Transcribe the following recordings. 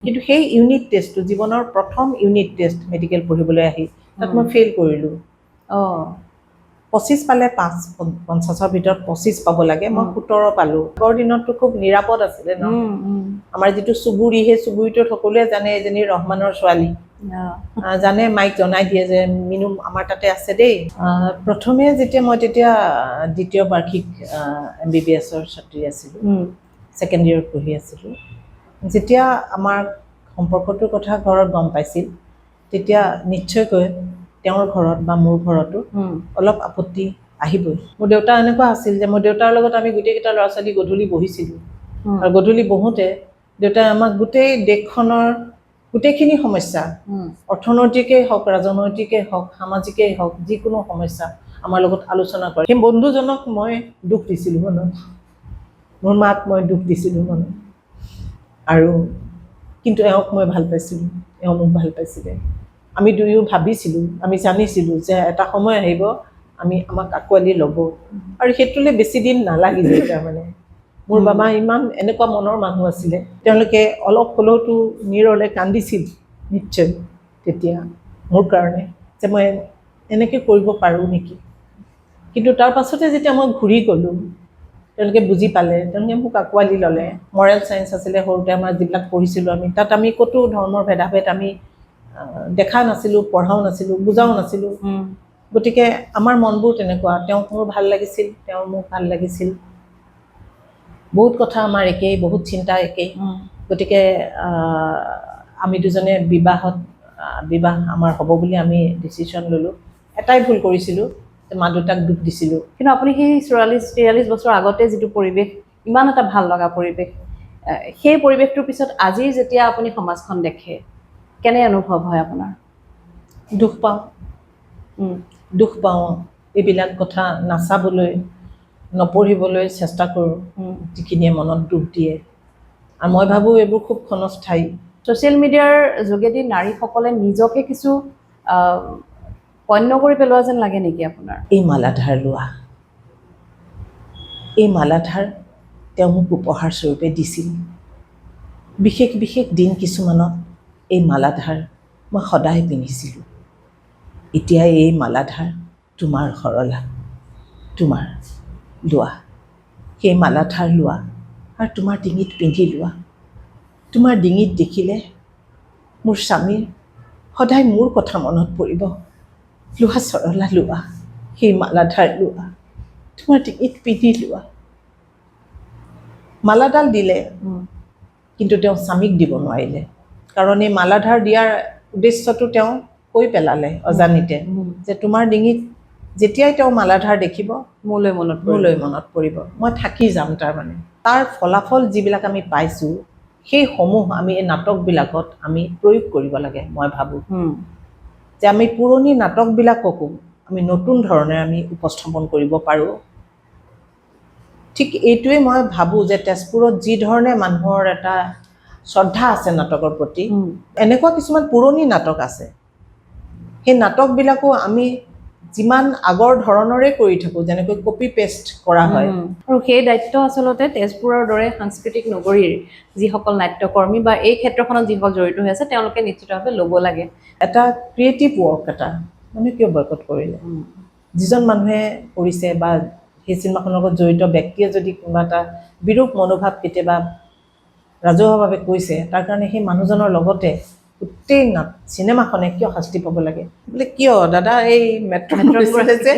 কিন্তু সেই ইউনিট টেষ্টটো জীৱনৰ প্ৰথম ইউনিট টেষ্ট মেডিকেল পঢ়িবলৈ আহি তাত মই ফেইল কৰিলোঁ 25 পালে 50ৰ ভিতৰত 25 পাব লাগে মই 17 পালোঁ আগৰ দিনততো খুব নিৰাপদ আছিলে ন আমাৰ যিটো চুবুৰী সেই চুবুৰীটোত সকলোৱে জানে এজনী ৰহমানৰ ছোৱালী জানে মাইক জনাই দিয়ে যে মিনু আমাৰ তাতে আছে দেই প্ৰথমে যেতিয়া মই তেতিয়া দ্বিতীয় বাৰ্ষিক MBBSৰ ছাত্ৰী আছিলোঁ ছেকেণ্ড ইয়েৰত পঢ়ি আছিলোঁ যেতিয়া আমাৰ সম্পৰ্কটোৰ কথা ঘৰত গম পাইছিল তেতিয়া নিশ্চয়কৈ তেওঁৰ ঘৰত বা মোৰ ঘৰতো অলপ আপত্তি আহিবই মোৰ দেউতা এনেকুৱা আছিল যে মোৰ দেউতাৰ লগত আমি গোটেইকেইটা ল'ৰা ছোৱালী গধূলি বহিছিলোঁ আৰু গধূলি বহোঁতে দেউতাই আমাক গোটেই দেশখনৰ গোটেইখিনি সমস্যা অৰ্থনৈতিকেই হওক ৰাজনৈতিকেই হওক সামাজিকেই হওক যিকোনো সমস্যা আমাৰ লগত আলোচনা কৰে সেই বন্ধুজনক মই দুখ দিছিলোঁ মনত মোৰ মাক মই দুখ দিছিলোঁ মনত আৰু কিন্তু এওঁক মই ভাল পাইছিলোঁ এওঁ মোক ভাল পাইছিলে আমি দুয়ো ভাবিছিলোঁ আমি জানিছিলোঁ যে এটা সময় আহিব আমাক আঁকোৱালি ল'ব আৰু সেইটোলৈ বেছি দিন নালাগিলে তাৰমানে মোৰ বাবা ইমান এনেকুৱা মনৰ মানুহ আছিলে তেওঁলোকে অলপ হ'লেওতো নীৰলে কান্দিছিল নিশ্চয় তেতিয়া মোৰ কাৰণে যে মই এনেকৈ কৰিব পাৰোঁ নেকি কিন্তু তাৰ পাছতে যেতিয়া মই ঘূৰি গ'লোঁ তেওঁলোকে বুজি পালে তেওঁলোকে মোক আঁকোৱালি ল'লে মৰেল চায়েন্স আছিলে সৰুতে আমাৰ যিবিলাক পঢ়িছিলোঁ আমি তাত আমি ক'তো ধৰ্মৰ ভেদাভেদ আমি দেখা নাছিলোঁ পঢ়াও নাছিলোঁ বুজাও নাছিলোঁ গতিকে আমাৰ মনবোৰ তেনেকুৱা তেওঁক মোৰ ভাল লাগিছিল তেওঁ মোক ভাল লাগিছিল বহুত কথা আমাৰ একেই বহুত চিন্তা একেই গতিকে আমি দুজনে বিবাহ আমাৰ হ'ব বুলি আমি ডিচিশ্যন ল'লোঁ এটাই ভুল কৰিছিলোঁ মা দেউতাক দুখ দিছিলোঁ কিন্তু আপুনি সেই 44 বছৰ আগতে যিটো পৰিৱেশ ইমান এটা ভাল লগা পৰিৱেশ সেই পৰিৱেশটোৰ পিছত আজি যেতিয়া আপুনি সমাজখন দেখে কেনে অনুভৱ হয় আপোনাৰ দুখ পাওঁ এইবিলাক কথা নাচাবলৈ নপঢ়িবলৈ চেষ্টা কৰোঁ যিখিনিয়ে মনত দুখ দিয়ে আৰু মই ভাবোঁ এইবোৰ খুব ক্ষণস্থায়ী ছ'চিয়েল মিডিয়াৰ যোগেদি নাৰীসকলে নিজকে কিছু পণ্য কৰি পেলোৱা যেন লাগে নেকি আপোনাৰ এই মালাধাৰ লোৱা এই মালাধাৰ তেওঁ মোক উপহাৰ স্বৰূপে দিছিল বিশেষ বিশেষ দিন কিছুমানত এই মালাধাৰ মই সদায় পিন্ধিছিলোঁ এতিয়া এই মালাধাৰ তোমাৰ সৰলা তোমাৰ লোৱা সেই মালাধাৰ লোৱা আৰু তোমাৰ ডিঙিত পিন্ধি লোৱা তোমাৰ ডিঙিত দেখিলে মোৰ স্বামীৰ সদায় মোৰ কথা মনত পৰিব লোৱা সৰলা লোৱা সেই মালাধাৰ লোৱা তোমাৰ ডিঙিত পিন্ধি লোৱা মালাডাল দিলে কিন্তু তেওঁ স্বামীক দিব নোৱাৰিলে কাৰণ এই মালাধাৰ দিয়াৰ উদ্দেশ্যটো তেওঁ কৈ পেলালে অজানিতে যে তোমাৰ ডিঙিত যেতিয়াই তেওঁ মালাধাৰ দেখিব মোলৈ মনত পৰিব মই থাকি যাম তাৰমানে তাৰ ফলাফল যিবিলাক আমি পাইছোঁ সেইসমূহ আমি এই নাটকবিলাকত আমি প্ৰয়োগ কৰিব লাগে মই ভাবোঁ যে আমি পুৰণি নাটকবিলাককো আমি নতুন ধৰণে আমি উপস্থাপন কৰিব পাৰোঁ ঠিক এইটোৱে মই ভাবোঁ যে তেজপুৰত যি ধৰণে মানুহৰ এটা শ্ৰদ্ধা আছে নাটকৰ প্ৰতি এনেকুৱা কিছুমান পুৰণি নাটক আছে সেই নাটকবিলাকো আমি যিমান আগৰ ধৰণৰে কৰি থাকোঁ যেনেকৈ কপি পেষ্ট কৰা হয় আৰু সেই দায়িত্ব আচলতে তেজপুৰৰ দৰে সাংস্কৃতিক নগৰীৰ যিসকল নাট্যকৰ্মী বা এই ক্ষেত্ৰখনত যিসকল জড়িত হৈ আছে তেওঁলোকে নিশ্চিতভাৱে ল'ব লাগে এটা ক্ৰিয়েটিভ ৱৰ্ক এটা মানে কিয় বয়কট কৰিলে যিজন মানুহে কৰিছে বা সেই চিনেমাখনৰ লগত জড়িত ব্যক্তিয়ে যদি কোনোবা এটা বিৰূপ মনোভাৱ কেতিয়াবা ৰাজহুৱাভাৱে কৈছে তাৰ কাৰণে সেই মানুহজনৰ লগতে গোটেই চিনেমাখনে কিয় শাস্তি পাব লাগে বোলে কিয় দাদা এই মেট্ৰ'লে যে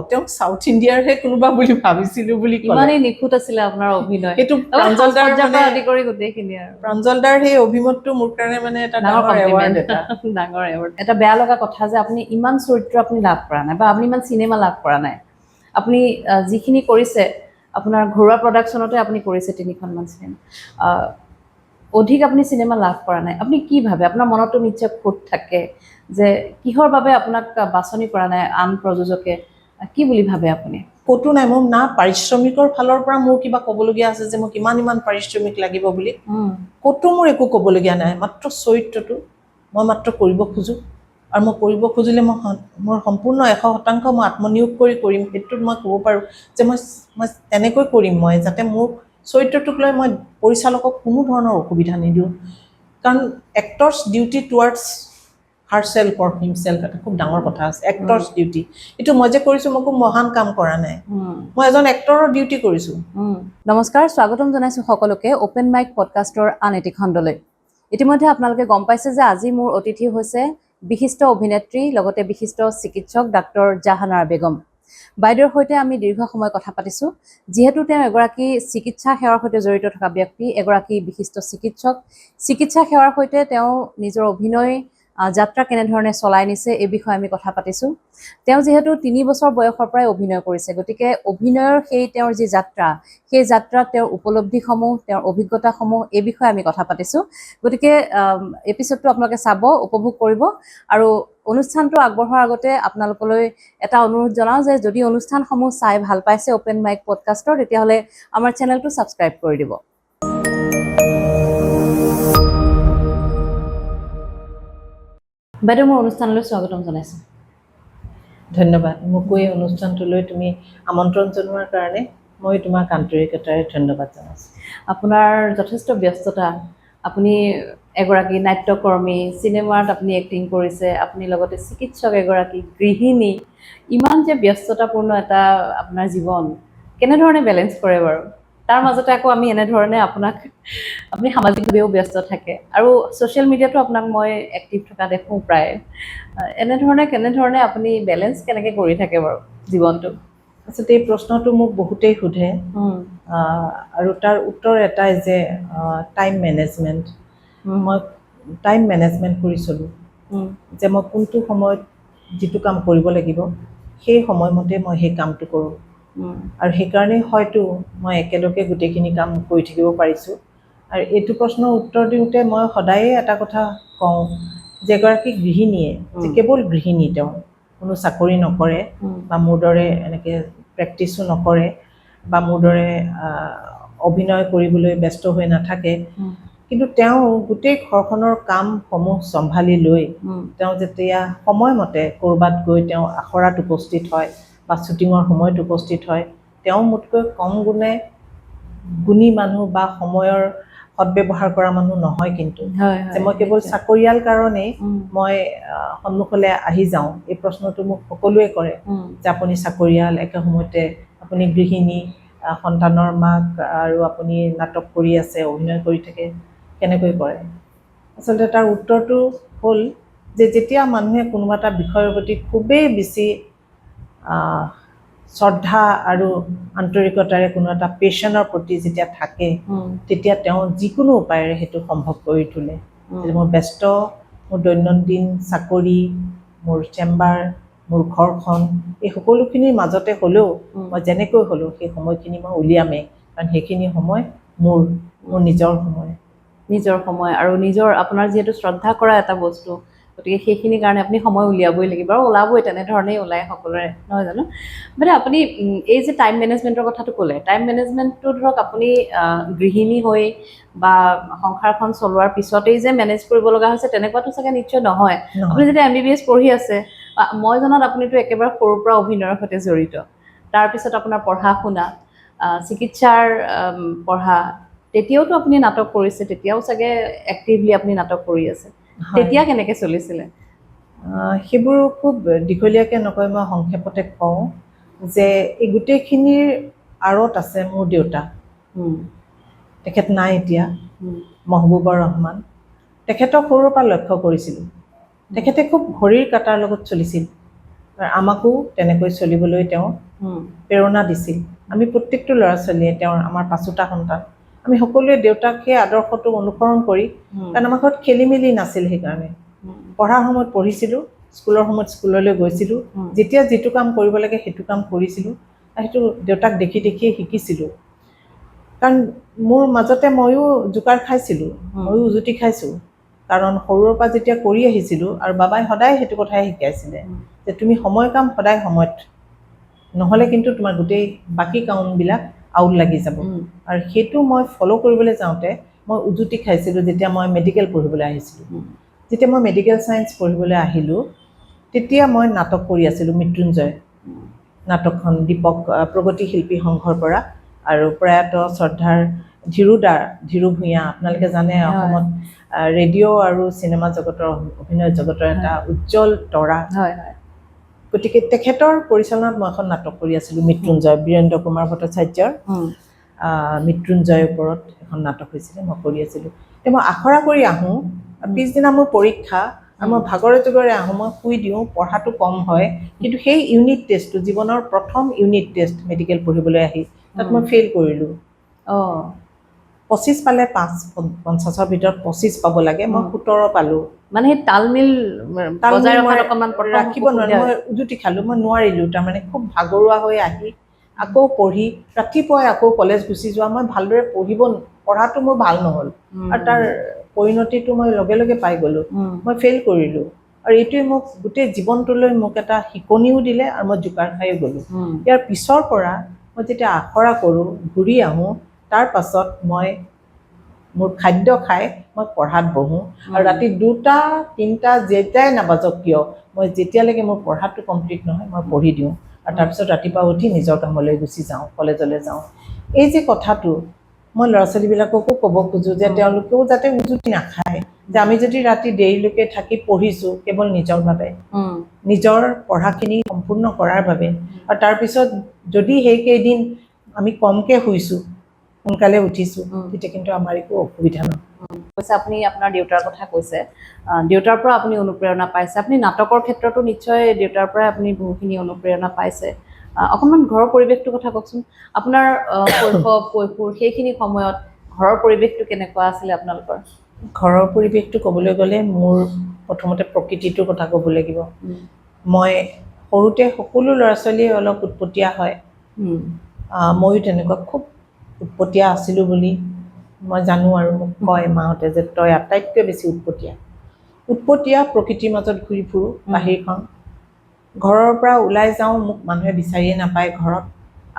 তেওঁক চাউথ ইণ্ডিয়াৰহে কোনোবা বুলি ভাবিছিলোঁ বুলি ইমানেই নিখুঁত আছিলে আপোনাৰ অভিনয় সেইটো প্ৰাঞ্জলদাৰ সেই অভিমতটো মোৰ কাৰণে মানে এটা ডাঙৰ এৱাৰ্ড এটা বেয়া লগা কথা যে আপুনি ইমান চৰিত্ৰ আপুনি লাভ কৰা নাই বা আপুনি ইমান চিনেমা লাভ কৰা নাই আপুনি যিখিনি কৰিছে আপোনাৰ ঘৰুৱা প্ৰডাকশ্যনতে আপুনি কৰিছে 3খনমান চিনেমা অধিক আপুনি চিনেমা লাভ কৰা নাই আপুনি কি ভাবে আপোনাৰ মনতো নিশ্চয় খুঁত থাকে যে কিহৰ বাবে আপোনাক বাছনি কৰা নাই আন প্ৰযোজকে কি বুলি ভাবে আপুনি ক'তো নাই মোৰ না পাৰিশ্ৰমিকৰ ফালৰ পৰা মোৰ কিবা ক'বলগীয়া আছে যে মোক ইমান পাৰিশ্ৰমিক লাগিব বুলি ক'তো মোৰ একো ক'বলগীয়া নাই মাত্ৰ চৰিত্ৰটো মই মাত্ৰ কৰিব খোজোঁ আৰু মই কৰিব খুজিলে মোৰ সম্পূৰ্ণ 100% মই আত্মনিয়োগ কৰিম সেইটোত মই ক'ব পাৰোঁ যে মই তেনেকৈ কৰিম মই যাতে মোৰ চৰিত্ৰটোক লৈ মই পৰিচালকক কোনো ধৰণৰ অসুবিধা নিদিওঁ কাৰণ এক্টৰ্ছ ডিউটি টুৱাৰ্ডছ হাৰ চেল্ফ অৰ হিমছেল্ফ এটা খুব ডাঙৰ কথা আছে এক্টৰ্ছ ডিউটি এইটো মই যে কৰিছোঁ মই খুব মহান কাম কৰা নাই মই এজন এক্টৰৰ ডিউটি কৰিছোঁ নমস্কাৰ স্বাগতম জনাইছোঁ সকলোকে অপেন মাইক পডকাষ্টৰ আন এটি খণ্ডলৈ ইতিমধ্যে আপোনালোকে গম পাইছে যে আজি মোৰ অতিথি হৈছে বিশিষ্ট অভিনেত্ৰী লগতে বিশিষ্ট চিকিৎসক ডাক্তৰ জাহানাৰা বেগম বাইদেউৰ সৈতে আমি দীৰ্ঘ সময় কথা পাতিছোঁ যিহেতু তেওঁ এগৰাকী চিকিৎসা সেৱাৰ সৈতে জড়িত থকা ব্যক্তি এগৰাকী বিশিষ্ট চিকিৎসক চিকিৎসা সেৱাৰ সৈতে তেওঁ নিজৰ অভিনয় যাত্ৰা কেনেধৰণে চলাই নিছে এই বিষয়ে আমি কথা পাতিছোঁ তেওঁ যিহেতু 3 বছৰ বয়সৰ পৰাই অভিনয় কৰিছে গতিকে অভিনয়ৰ সেই তেওঁৰ যি যাত্ৰা সেই যাত্ৰাত তেওঁৰ উপলব্ধিসমূহ তেওঁৰ অভিজ্ঞতাসমূহ এই বিষয়ে আমি কথা পাতিছোঁ গতিকে এপিছডটো আপোনালোকে চাব উপভোগ কৰিব আৰু অনুষ্ঠানটো আগবঢ়াৰ আগতে আপোনালোকলৈ এটা অনুৰোধ জনাওঁ যে যদি অনুষ্ঠানসমূহ চাই ভাল পাইছে অপেন মাইক পডকাষ্টৰ তেতিয়াহ'লে আমাৰ চেনেলটো ছাবস্ক্ৰাইব কৰি দিব বাইদেউ মোৰ অনুষ্ঠানলৈ স্বাগতম জনাইছোঁ ধন্যবাদ মোকো এই অনুষ্ঠানটোলৈ তুমি আমন্ত্ৰণ জনোৱাৰ কাৰণে মই তোমাক আন্তৰিকতাৰে ধন্যবাদ জনাইছোঁ আপোনাৰ যথেষ্ট ব্যস্ততা আপুনি এগৰাকী নাট্যকৰ্মী চিনেমাত আপুনি এক্টিং কৰিছে আপুনি লগতে চিকিৎসক এগৰাকী গৃহিণী ইমান যে ব্যস্ততাপূৰ্ণ এটা আপোনাৰ জীৱন কেনেধৰণে বেলেঞ্চ কৰে বাৰু তাৰ মাজতে আকৌ আমি এনেধৰণে আপোনাক আপুনি সামাজিকভাৱেও ব্যস্ত থাকে আৰু ছ'চিয়েল মিডিয়াতো আপোনাক মই এক্টিভ থকা দেখোঁ প্ৰায় কেনেধৰণে আপুনি বেলেঞ্চ কেনেকৈ কৰি থাকে বাৰু জীৱনটো আচলতে এই প্ৰশ্নটো মোক বহুতেই সোধে আৰু তাৰ উত্তৰ এটাই যে টাইম মেনেজমেণ্ট মই টাইম মেনেজমেণ্ট কৰি চলোঁ যে মই কোনটো সময়ত যিটো কাম কৰিব লাগিব সেই সময়মতে মই সেই কামটো কৰোঁ আৰু সেইকাৰণে হয়তো মই একেলগে গোটেইখিনি কাম কৰি থাকিব পাৰিছোঁ আৰু এইটো প্ৰশ্নৰ উত্তৰ দিওঁতে মই সদায়ে এটা কথা কওঁ যে এগৰাকী গৃহিণীয়ে যে কেৱল গৃহিণী তেওঁ কোনো চাকৰি নকৰে বা মোৰ দৰে এনেকৈ প্ৰেক্টিছো নকৰে বা মোৰ দৰে অভিনয় কৰিবলৈ ব্যস্ত হৈ নাথাকে কিন্তু তেওঁ গোটেই ঘৰখনৰ কামসমূহ চম্ভালি লৈ তেওঁ যেতিয়া সময়মতে ক'ৰবাত গৈ তেওঁ আখৰাত উপস্থিত হয় বা শ্বুটিঙৰ সময়ত উপস্থিত হয় তেওঁ মোতকৈ কম গুণী মানুহ বা সময়ৰ সদব্যৱহাৰ কৰা মানুহ নহয় কিন্তু যে মই কেৱল চাকৰিয়াল কাৰণেই মই সন্মুখলৈ আহি যাওঁ এই প্ৰশ্নটো মোক সকলোৱে কৰে যে আপুনি চাকৰিয়াল একে সময়তে আপুনি গৃহিণী সন্তানৰ মাক আৰু আপুনি নাটক কৰি আছে অভিনয় কৰি থাকে কেনেকৈ কৰে আচলতে তাৰ উত্তৰটো হ'ল যে যেতিয়া মানুহে কোনোবা এটা বিষয়ৰ প্ৰতি খুবেই বেছি শ্ৰদ্ধা আৰু আন্তৰিকতাৰে কোনো এটা পেশ্যনৰ প্ৰতি যেতিয়া থাকে তেতিয়া তেওঁ যিকোনো উপায়েৰে সেইটো সম্ভৱ কৰি তোলে মোৰ ব্যস্ত মোৰ দৈনন্দিন চাকৰি মোৰ চেম্বাৰ মোৰ ঘৰখন এই সকলোখিনিৰ মাজতে হ'লেও মই যেনেকৈ হ'লেও সেই সময়খিনি মই উলিয়ামেই কাৰণ সেইখিনি সময় মোৰ নিজৰ সময় আৰু নিজৰ আপোনাৰ যিহেতু শ্ৰদ্ধা কৰা এটা বস্তু গতিকে সেইখিনিৰ কাৰণে আপুনি সময় উলিয়াবই লাগিব আৰু ওলাবই তেনেধৰণেই ওলায় সকলোৰে নহয় জানো মানে আপুনি এই যে টাইম মেনেজমেণ্টৰ কথাটো ক'লে টাইম মেনেজমেণ্টটো ধৰক আপুনি গৃহিণী হৈ বা সংসাৰখন চলোৱাৰ পিছতেই যে মেনেজ কৰিব লগা হৈছে তেনেকুৱাটো চাগে নিশ্চয় নহয় আপুনি যেতিয়া MBBS পঢ়ি আছে মই জনাত আপুনিতো একেবাৰে সৰুৰ পৰা অভিনয়ৰ সৈতে জড়িত তাৰপিছত আপোনাৰ পঢ়া শুনা চিকিৎসাৰ পঢ়া তেতিয়াওতো আপুনি নাটক কৰিছে তেতিয়াও চাগে এক্টিভলি আপুনি নাটক কৰি আছে তেতিয়া কেনেকৈ চলিছিলে সেইবোৰ খুব দীঘলীয়াকৈ নকয় মই সংক্ষেপতে কওঁ যে এই গোটেইখিনিৰ আঁৰত আছে মোৰ দেউতা তেখেত নাই এতিয়া মহবুবৰ ৰহমান তেখেতক সৰুৰ পৰা লক্ষ্য কৰিছিলোঁ তেখেতে খুব ঘড়ীৰ কাঁটাৰ লগত চলিছিল আৰু আমাকো তেনেকৈ চলিবলৈ তেওঁ প্ৰেৰণা দিছিল আমি প্ৰত্যেকটো ল'ৰা ছোৱালীয়ে তেওঁৰ আমাৰ 5টা সন্তান আমি সকলোৱে দেউতাক সেই আদৰ্শটো অনুসৰণ কৰি কাৰণ আমাৰ ঘৰত খেলি মেলি নাছিল সেইকাৰণে পঢ়াৰ সময়ত পঢ়িছিলোঁ স্কুলৰ সময়ত স্কুললৈ গৈছিলোঁ যেতিয়া যিটো কাম কৰিব লাগে সেইটো কাম কৰিছিলোঁ আৰু সেইটো দেউতাক দেখি দেখিয়ে শিকিছিলোঁ কাৰণ মোৰ মাজতে ময়ো জোকাৰ খাইছিলোঁ ময়ো উজুতি খাইছোঁ কাৰণ সৰুৰ পৰা যেতিয়া কৰি আহিছিলোঁ আৰু বাবাই সদায় সেইটো কথাই শিকাইছিলে যে তুমি সময় কাম সদায় সময়ত নহ'লে কিন্তু তোমাৰ গোটেই বাকী কামবিলাক আউট লাগি যাব আৰু সেইটো মই ফ'ল' কৰিবলৈ যাওঁতে মই উজুতি খাইছিলোঁ যেতিয়া মই মেডিকেল পঢ়িবলৈ আহিছিলোঁ যেতিয়া মই মেডিকেল ছায়েন্স পঢ়িবলৈ আহিলোঁ তেতিয়া মই নাটক কৰি আছিলোঁ মৃত্যুঞ্জয় নাটকখন দীপক প্ৰগতি শিল্পী সংঘৰ পৰা আৰু প্ৰয়াত শ্ৰদ্ধাৰ ধীৰু ভূঞা আপোনালোকে জানে অসমত ৰেডিঅ' আৰু চিনেমা জগতৰ অভিনয় জগতৰ এটা উজ্জ্বল তৰা গতিকে তেখেতৰ পৰিচালনাত মই এখন নাটক কৰি আছিলোঁ মৃত্যুঞ্জয় বীৰেন্দ্ৰ কুমাৰ ভট্টাচাৰ্যৰ মৃত্যুঞ্জয়ৰ ওপৰত এখন নাটক হৈছিলে মই কৰি আছিলোঁ মই আখৰা কৰি আহোঁ পিছদিনা মোৰ পৰীক্ষা আৰু মই ভাগৰে জোগৰে আহোঁ মই শুই দিওঁ পঢ়াটো কম হয় কিন্তু সেই ইউনিট টেষ্টটো জীৱনৰ প্ৰথম ইউনিট টেষ্ট মেডিকেল পঢ়িবলৈ আহি তাত মই ফেইল কৰিলোঁ 25 পালে 50ৰ ভিতৰত 25 পাব লাগে মই 17 পালোঁ মানে সেই তালমিল বজাই ৰখাত অকণমান ৰাখিব নোৱাৰিলোঁ মই উজুতি খালোঁ মই নোৱাৰিলোঁ তাৰমানে খুব ভাগৰুৱা হৈ আহি আকৌ পঢ়ি ৰাতিপুৱাই আকৌ কলেজ গুচি যোৱা মই ভালদৰে পঢ়াটো মোৰ ভাল নহ'ল আৰু তাৰ পৰিণতিটো মই লগে লগে পাই গ'লোঁ মই ফেইল কৰিলোঁ আৰু এইটোৱে মোক গোটেই জীৱনটোলৈ মোক এটা শিকনিও দিলে আৰু মই জোকাৰ খায়ো গ'লোঁ ইয়াৰ পিছৰ পৰা মই যেতিয়া আখৰা কৰোঁ ঘূৰি আহোঁ তাৰ পাছত মই মোৰ খাদ্য খাই মই পঢ়াত বহোঁ আৰু ৰাতি 2টা 3টা যেতিয়াই নাবাজক কিয় মই যেতিয়ালৈকে মোৰ পঢ়াটো কমপ্লিট নহয় মই পঢ়ি দিওঁ আৰু তাৰপিছত ৰাতিপুৱা উঠি নিজৰ কামলৈ গুচি যাওঁ কলেজলৈ যাওঁ এই যে কথাটো মই ল'ৰা ছোৱালীবিলাককো ক'ব খোজোঁ যে তেওঁলোকেও যাতে উজুতি নাখায় যে আমি যদি ৰাতি দেৰিলৈকে থাকি পঢ়িছোঁ কেৱল নিজৰ বাবে নিজৰ পঢ়াখিনি সম্পূৰ্ণ কৰাৰ বাবে আৰু তাৰপিছত যদি সেইকেইদিন আমি কমকৈ শুইছোঁ সোনকালে উঠিছোঁ তেতিয়া কিন্তু আমাৰ একো অসুবিধা নহয় কৈছে আপুনি আপোনাৰ দেউতাৰ কথা কৈছে দেউতাৰ পৰা আপুনি অনুপ্ৰেৰণা পাইছে আপুনি নাটকৰ ক্ষেত্ৰতো নিশ্চয় দেউতাৰ পৰাই আপুনি বহুখিনি অনুপ্ৰেৰণা পাইছে অকণমান ঘৰৰ পৰিৱেশটোৰ কথা কওকচোন আপোনাৰ শৈশৱ কৈশোৰ সেইখিনি সময়ত ঘৰৰ পৰিৱেশটো কেনেকুৱা আছিলে আপোনালোকৰ ঘৰৰ পৰিৱেশটো ক'বলৈ গ'লে মোৰ প্ৰথমতে প্ৰকৃতিটোৰ কথা ক'ব লাগিব মই সৰুতে সকলো ল'ৰা ছোৱালীয়ে অলপ উৎপতীয়া হয় ময়ো তেনেকুৱা খুব উৎপতীয়া আছিলোঁ বুলি মই জানো আৰু মোক কয় মাহঁতে যে তই আটাইতকৈ বেছি উৎপতীয়া প্ৰকৃতিৰ মাজত ঘূৰি ফুৰোঁ বাহিৰখন ঘৰৰ পৰা ওলাই যাওঁ মোক মানুহে বিচাৰিয়ে নাপায় ঘৰত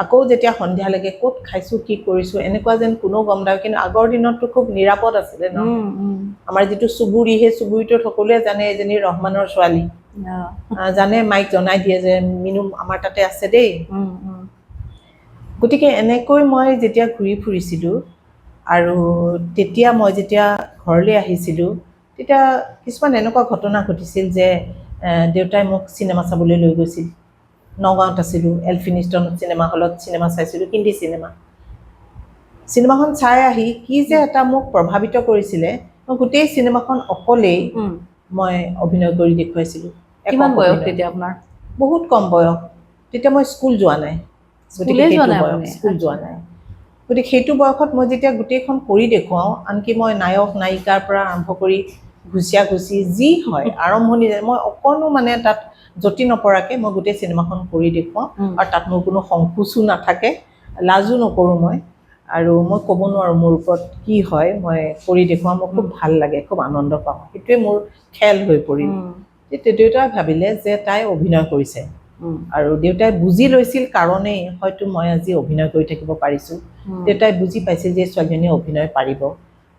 আকৌ যেতিয়া সন্ধিয়া লাগে ক'ত খাইছোঁ কি কৰিছোঁ এনেকুৱা যেন কোনো গম নাপায় কিন্তু আগৰ দিনততো খুব নিৰাপদ আছিলে ন আমাৰ যিটো চুবুৰী সেই চুবুৰীটোত সকলোৱে জানে এজনী ৰহমানৰ ছোৱালী জানে মাইক জনাই দিয়ে যে মিনু আমাৰ তাতে আছে দেই গতিকে এনেকৈ মই যেতিয়া ঘূৰি ফুৰিছিলোঁ আৰু তেতিয়া মই যেতিয়া ঘৰলৈ আহিছিলোঁ তেতিয়া কিছুমান এনেকুৱা ঘটনা ঘটিছিল যে দেউতাই মোক চিনেমা চাবলৈ লৈ গৈছিল নগাঁৱত আছিলোঁ এলফিনিষ্টন চিনেমা হলত চিনেমা চাইছিলোঁ হিন্দী চিনেমাখন চাই আহি কি যে এটা মোক প্ৰভাৱিত কৰিছিলে মই গোটেই চিনেমাখন অকলেই মই অভিনয় কৰি দেখুৱাইছিলোঁ কিমান বয়স তেতিয়া আপোনাৰ বহুত কম বয়স তেতিয়া মই স্কুল যোৱা নাই স্কুল যোৱা নাই গতিকে সেইটো বয়সত মই যেতিয়া গোটেইখন কৰি দেখুৱাওঁ আনকি মই নায়ক নায়িকাৰ পৰা আৰম্ভ কৰি ঘুচি যি হয় আৰম্ভণি মই অকণো মানে তাত জটি নপৰাকৈ মই গোটেই চিনেমাখন কৰি দেখুৱাওঁ আৰু তাত মোৰ কোনো সংকোচো নাথাকে লাজো নকৰোঁ মই আৰু মই ক'ব নোৱাৰোঁ মোৰ ওপৰত কি হয় মই কৰি দেখুৱাওঁ মোৰ খুব ভাল লাগে খুব আনন্দ পাওঁ সেইটোৱে মোৰ খেল হৈ পৰিল তেতিয়া দেউতাই ভাবিলে যে তাই অভিনয় কৰিছে আৰু দেউতাই বুজি লৈছিল কাৰণেই হয়তো মই আজি অভিনয় কৰি থাকিব পাৰিছোঁ দেউতাই বুজি পাইছিল যে ছোৱালীজনীয়ে অভিনয় পাৰিব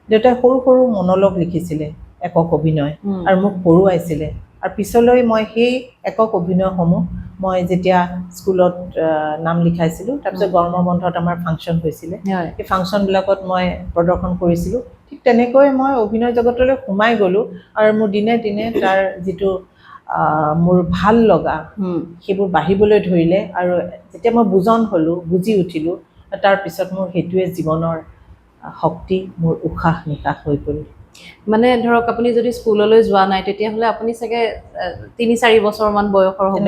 দেউতাই সৰু সৰু মনোলগ লিখিছিলে একক অভিনয় আৰু মোক পঢ়ুৱাইছিলে আৰু পিছলৈ মই সেই একক অভিনয়সমূহ মই যেতিয়া স্কুলত নাম লিখাইছিলোঁ তাৰপিছত গৰমৰ বন্ধত আমাৰ ফাংচন হৈছিলে সেই ফাংচনবিলাকত মই প্ৰদৰ্শন কৰিছিলোঁ ঠিক তেনেকৈ মই অভিনয় জগতলৈ সোমাই গ'লোঁ আৰু মোৰ দিনে দিনে তাৰ যিটো মোৰ ভাল লগা সেইবোৰ বাঢ়িবলৈ ধৰিলে আৰু যেতিয়া মই বুজন হ'লোঁ বুজি উঠিলোঁ তাৰপিছত মোৰ সেইটোৱে জীৱনৰ শক্তি মোৰ উশাহ নিশাহ হৈ পৰিল মানে ধৰক আপুনি যদি স্কুললৈ যোৱা নাই তেতিয়াহ'লে আপুনি চাগে ৩-৪ বছৰমান বয়সৰ হ'ব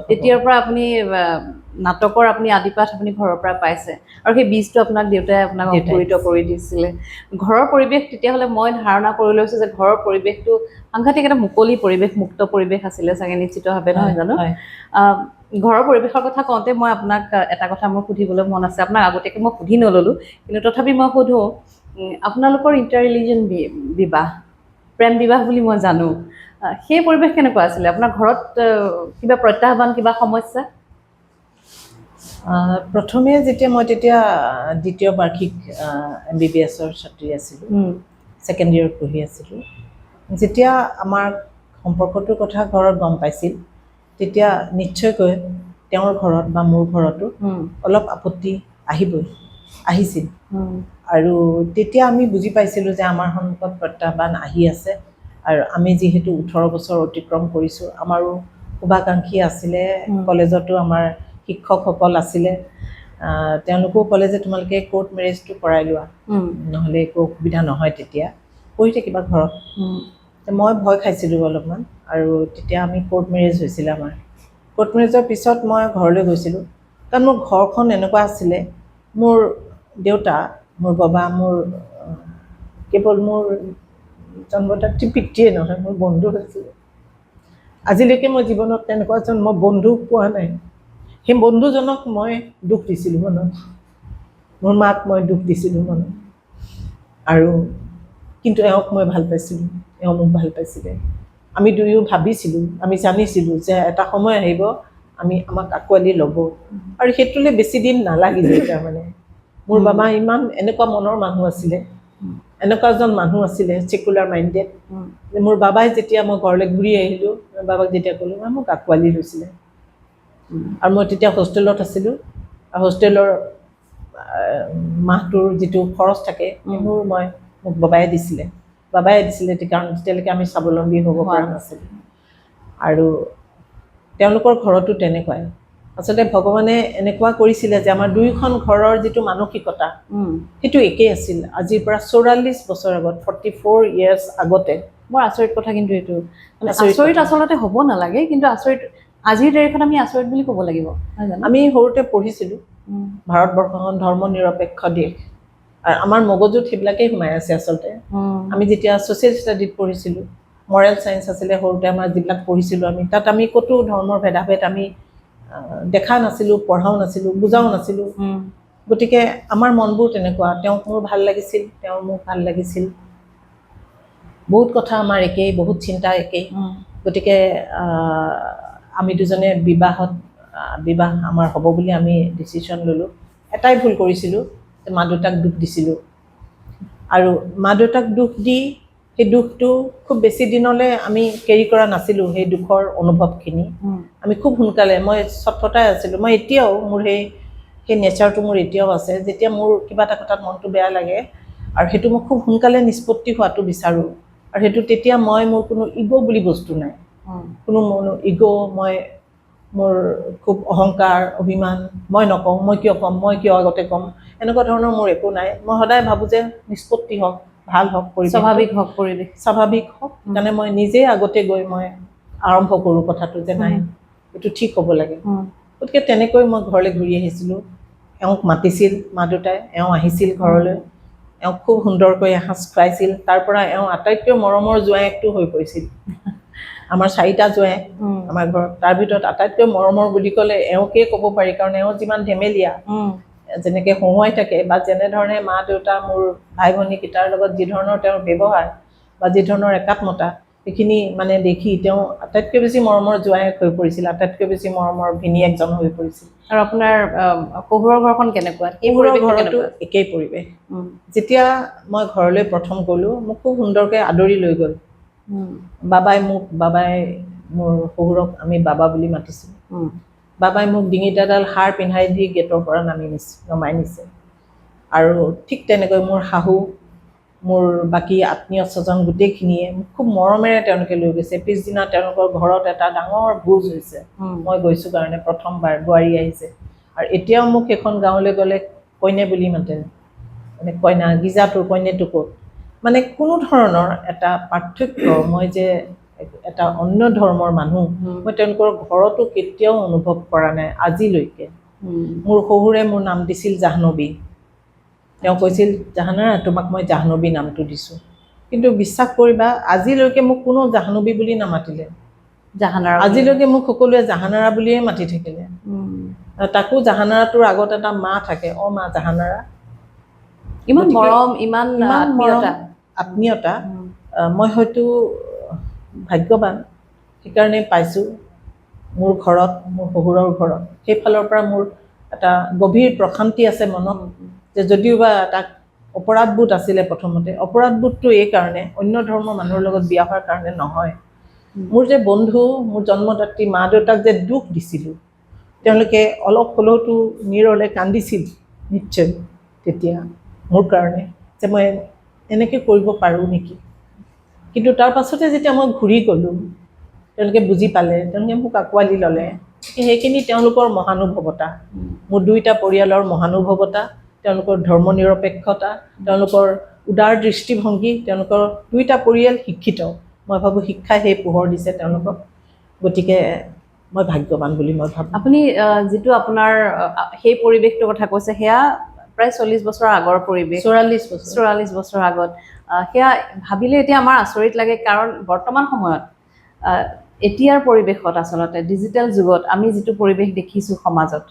তেতিয়াৰ পৰা আপুনি নাটকৰ আপুনি আদিপাঠ আপুনি ঘৰৰ পৰা পাইছে আৰু সেই বীজটো আপোনাক দেউতাই আপোনাক অংকুৰিত কৰি দিছিলে ঘৰৰ পৰিৱেশ তেতিয়াহ'লে মই ধাৰণা কৰি লৈছোঁ যে ঘৰৰ পৰিৱেশটো সাংঘাতিক এটা মুকলি পৰিৱেশ মুক্ত পৰিৱেশ আছিলে চাগে নিশ্চিতভাৱে নহয় জানো ঘৰৰ পৰিৱেশৰ কথা কওঁতে মই আপোনাক এটা কথা মোৰ সুধিবলৈ মন আছে আপোনাক আগতীয়াকৈ মই সুধি নল'লোঁ কিন্তু তথাপি মই সোধোঁ আপোনালোকৰ ইণ্টাৰৰিলিজন বিবাহ প্ৰেম বিবাহ বুলি মই জানো সেই পৰিৱেশ কেনেকুৱা আছিলে আপোনাৰ ঘৰত কিবা প্ৰত্যাহ্বান কিবা সমস্যা প্ৰথমে যেতিয়া মই তেতিয়া দ্বিতীয় বাৰ্ষিক MBBSৰ ছাত্ৰী আছিলোঁ ছেকেণ্ড ইয়েৰত পঢ়ি আছিলোঁ যেতিয়া আমাৰ সম্পৰ্কটোৰ কথা ঘৰত গম পাইছিল তেতিয়া নিশ্চয়কৈ তেওঁৰ ঘৰত বা মোৰ ঘৰতো অলপ আপত্তি আহিছিল আৰু তেতিয়া আমি বুজি পাইছিলোঁ যে আমাৰ সন্মুখত প্ৰত্যাহ্বান আহি আছে আৰু আমি যিহেতু 18 বছৰ অতিক্ৰম কৰিছোঁ আমাৰো শুভাকাংক্ষী আছিলে কলেজতো আমাৰ শিক্ষকসকল আছিলে তেওঁলোকেও ক'লে যে তোমালোকে কোৰ্ট মেৰেজটো কৰাই লোৱা নহ'লে একো অসুবিধা নহয় তেতিয়া পঢ়ি থাকিবা ঘৰত মই ভয় খাইছিলোঁ অলপমান আৰু তেতিয়া আমি কোৰ্ট মেৰেজ হৈছিলে আমাৰ কোৰ্ট মেৰেজৰ পিছত মই ঘৰলৈ গৈছিলোঁ কাৰণ মোৰ ঘৰখন এনেকুৱা আছিলে মোৰ দেউতা মোৰ বাবা মোৰ কেৱল মোৰ জন্মদাত্ৰী পিতৃয়ে নহয় মোৰ বন্ধু হৈছিলে আজিলৈকে মই জীৱনত তেনেকুৱা এজন মই বন্ধু পোৱা নাই সেই বন্ধুজনক মই দুখ দিছিলোঁ মনত মোৰ মাক মই দুখ দিছিলোঁ মনত আৰু কিন্তু এওঁক মই ভাল পাইছিলোঁ এওঁ মোক ভাল পাইছিলে আমি দুয়ো ভাবিছিলোঁ আমি জানিছিলোঁ যে এটা সময় আহিব আমাক আঁকোৱালি ল'ব আৰু সেইটোলৈ বেছি দিন নালাগিলে তাৰমানে মোৰ বাবা ইমান এনেকুৱা মনৰ মানুহ আছিলে এনেকুৱা এজন মানুহ আছিলে ছেকুলাৰ মাইণ্ডেড মোৰ বাবাই যেতিয়া মই ঘৰলৈ ঘূৰি আহিলোঁ বাবাক যেতিয়া ক'লোঁ মোক আঁকোৱালি লৈছিলে আৰু মই তেতিয়া হোষ্টেলত আছিলোঁ আৰু হোষ্টেলৰ মাহটোৰ যিটো খৰচ থাকে সেইবোৰ মোক বাবাই দিছিলে কাৰণ তেতিয়ালৈকে আমি স্বাৱলম্বী হ'ব পৰা নাছিলোঁ আৰু তেওঁলোকৰ ঘৰতো তেনেকুৱাই আচলতে ভগৱানে এনেকুৱা কৰিছিলে যে আমাৰ দুয়োখন ঘৰৰ যিটো মানসিকতা সেইটো একেই আছিল আজিৰ পৰা 44 বছৰ আগত 44 ইয়াৰ্ছ আগতে বৰ আচৰিত কথা কিন্তু এইটো আচৰিত আচলতে হ'ব নালাগে কিন্তু আচৰিত আজিৰ তাৰিখত আমি আচৰিত বুলি ক'ব লাগিব আমি সৰুতে পঢ়িছিলোঁ ভাৰতবৰ্ষখন ধৰ্ম নিৰপেক্ষ দেশ আৰু আমাৰ মগজুত সেইবিলাকেই সোমাই আছে আচলতে আমি যেতিয়া ছ'চিয়েল ষ্টাডিত পঢ়িছিলোঁ মৰেল চায়েন্স আছিলে সৰুতে আমাৰ যিবিলাক পঢ়িছিলোঁ আমি তাত আমি ক'তো ধৰ্মৰ ভেদাভেদ আমি দেখা নাছিলোঁ পঢ়াও নাছিলোঁ বুজাও নাছিলোঁ গতিকে আমাৰ মনবোৰ তেনেকুৱা তেওঁক মোৰ ভাল লাগিছিল তেওঁ মোক ভাল লাগিছিল বহুত কথা আমাৰ একেই বহুত চিন্তা একেই গতিকে আমি দুজনে বিবাহ আমাৰ হ'ব বুলি আমি ডিচিশ্যন ল'লোঁ এটাই ভুল কৰিছিলোঁ যে মা দেউতাক দুখ দিছিলোঁ আৰু মা দেউতাক দুখ দি সেই দুখটো খুব বেছি দিনলৈ আমি কেৰি কৰা নাছিলোঁ সেই দুখৰ অনুভৱখিনি আমি খুব সোনকালে মই চটফটাই আছিলোঁ মই এতিয়াও মোৰ সেই নেচাৰটো মোৰ এতিয়াও আছে যেতিয়া মোৰ কিবা এটা কথাত মনটো বেয়া লাগে আৰু সেইটো মই খুব সোনকালে নিষ্পত্তি হোৱাটো বিচাৰোঁ আৰু সেইটো তেতিয়া মোৰ কোনো ইগ' বুলি বস্তু নাই কোনো ইগ' মোৰ খুব অহংকাৰ অভিমান মই নকওঁ মই কিয় ক'ম মই কিয় আগতে ক'ম এনেকুৱা ধৰণৰ মোৰ একো নাই মই সদায় ভাবোঁ যে নিষ্পত্তি হওক ভাল হওক স্বাভাৱিক হওক সেইকাৰণে মই নিজেই আগতে গৈ মই আৰম্ভ কৰোঁ কথাটো যে নাই এইটো ঠিক হ'ব লাগে গতিকে তেনেকৈ মই ঘৰলৈ ঘূৰি আহিছিলোঁ এওঁক মাতিছিল মা দেউতাই এওঁ আহিছিল ঘৰলৈ এওঁক খুব সুন্দৰকৈ এসাঁজ খুৱাইছিল তাৰ পৰা এওঁ আটাইতকৈ মৰমৰ জোঁৱায়েকটো হৈ পৰিছিল আমাৰ 4টা জোঁৱায়েক আমাৰ ঘৰত তাৰ ভিতৰত আটাইতকৈ মৰমৰ বুলি ক'লে এওঁকেই ক'ব পাৰি কাৰণ এওঁ যিমান ধেমেলীয়া যেনেকৈ হহুৱাই থাকে বা যেনেধৰণে মা দেউতা মোৰ ভাই ভনীকেইটাৰ লগত যি ধৰণৰ তেওঁৰ ব্যৱহাৰ বা যি ধৰণৰ একাত্মতা সেইখিনি মানে দেখি তেওঁ আটাইতকৈ বেছি মৰমৰ জোঁৱায়েক হৈ পৰিছিল আটাইতকৈ বেছি মৰমৰ ভিনীয়েকজন হৈ পৰিছিল আৰু আপোনাৰ শহুৰৰ ঘৰখন কেনেকুৱা ঘৰতো একেই পৰিৱেশ যেতিয়া মই ঘৰলৈ প্ৰথম গ'লোঁ মোক খুব সুন্দৰকৈ আদৰি লৈ গ'ল বাবাই মোৰ শহুৰক আমি বাবা বুলি মাতিছিলোঁ বাবাই মোক ডিঙিত এডাল হাৰ পিন্ধাই দি গেটৰ পৰা নমাই নিছে আৰু ঠিক তেনেকৈ মোৰ শাহু মোৰ বাকী আত্মীয় স্বজন গোটেইখিনিয়ে মোক খুব মৰমেৰে তেওঁলোকে লৈ গৈছে পিছদিনা তেওঁলোকৰ ঘৰত এটা ডাঙৰ ভোজ হৈছে মই গৈছোঁ কাৰণে প্ৰথমবাৰ বোৱাৰী আহিছে আৰু এতিয়াও মোক সেইখন গাঁৱলৈ গ'লে কইনে বুলি মাতে মানে কইনা গিজাটোৰ কইনেটো ক'ত মানে কোনো ধৰণৰ এটা পাৰ্থক্য মই যে এটা অন্য ধৰ্মৰ মানুহ মই তেওঁলোকৰ ঘৰতো কেতিয়াও অনুভৱ কৰা নাই আজিলৈকে মোৰ শহুৰে মোৰ নাম দিছিল জাহ্নৱী তেওঁ কৈছিল জাহানাৰা তোমাক মই জাহ্নৱী নামটো দিছোঁ কিন্তু বিশ্বাস কৰিবা আজিলৈকে মোক কোনো জাহ্নৱী বুলি নামাতিলে জাহানাৰা আজিলৈকে মোক সকলোৱে জাহানাৰা বুলিয়ে মাতি থাকিলে তাকো জাহানাৰাটোৰ আগত এটা মা থাকে মা জাহানাৰা ইমান মৰম ইমান আত্মীয়তা মই হয়তো ভাগ্যৱান সেইকাৰণে পাইছোঁ মোৰ ঘৰত মোৰ শহুৰৰ ঘৰত সেইফালৰ পৰা মোৰ এটা গভীৰ প্ৰশান্তি আছে মনত যে যদিওবা তাক অপৰাধবোধ আছিলে প্ৰথমতে অপৰাধবোধটো এই কাৰণে অন্য ধৰ্মৰ মানুহৰ লগত বিয়া হোৱাৰ কাৰণে নহয় মোৰ যে বন্ধু মোৰ জন্মদাত্ৰী মা দেউতাক যে দুখ দিছিলোঁ তেওঁলোকে অলপ হ'লেওতো নীৰলে কান্দিছিল নিশ্চয় তেতিয়া মোৰ কাৰণে যে মই এনেকৈ কৰিব পাৰোঁ নেকি। কিন্তু তাৰ পাছতে যেতিয়া মই ঘূৰি গ'লোঁ, তেওঁলোকে বুজি পালে, তেওঁলোকে মোক আঁকোৱালি ল'লে। সেইখিনি তেওঁলোকৰ মহানুভৱতা, মোৰ দুইটা পৰিয়ালৰ মহানুভৱতা, তেওঁলোকৰ ধৰ্মনিৰপেক্ষতা, তেওঁলোকৰ উদাৰ দৃষ্টিভংগী, তেওঁলোকৰ দুইটা পৰিয়াল শিক্ষিত। মই ভাবোঁ শিক্ষাই সেই পোহৰ দিছে তেওঁলোকক। গতিকে মই ভাগ্যৱান বুলি মই ভাবোঁ। আপুনি যিটো আপোনাৰ সেই পৰিৱেশটোৰ কথা কৈছে, সেয়া প্ৰায় 40 বছৰৰ আগৰ পৰিৱেশ, 44 বছৰ আগত। সেয়া ভাবিলে এতিয়া আমাৰ আচৰিত লাগে, কাৰণ বৰ্তমান সময়ত এতিয়াৰ পৰিৱেশত আচলতে ডিজিটেল যুগত আমি যিটো পৰিৱেশ দেখিছোঁ সমাজত,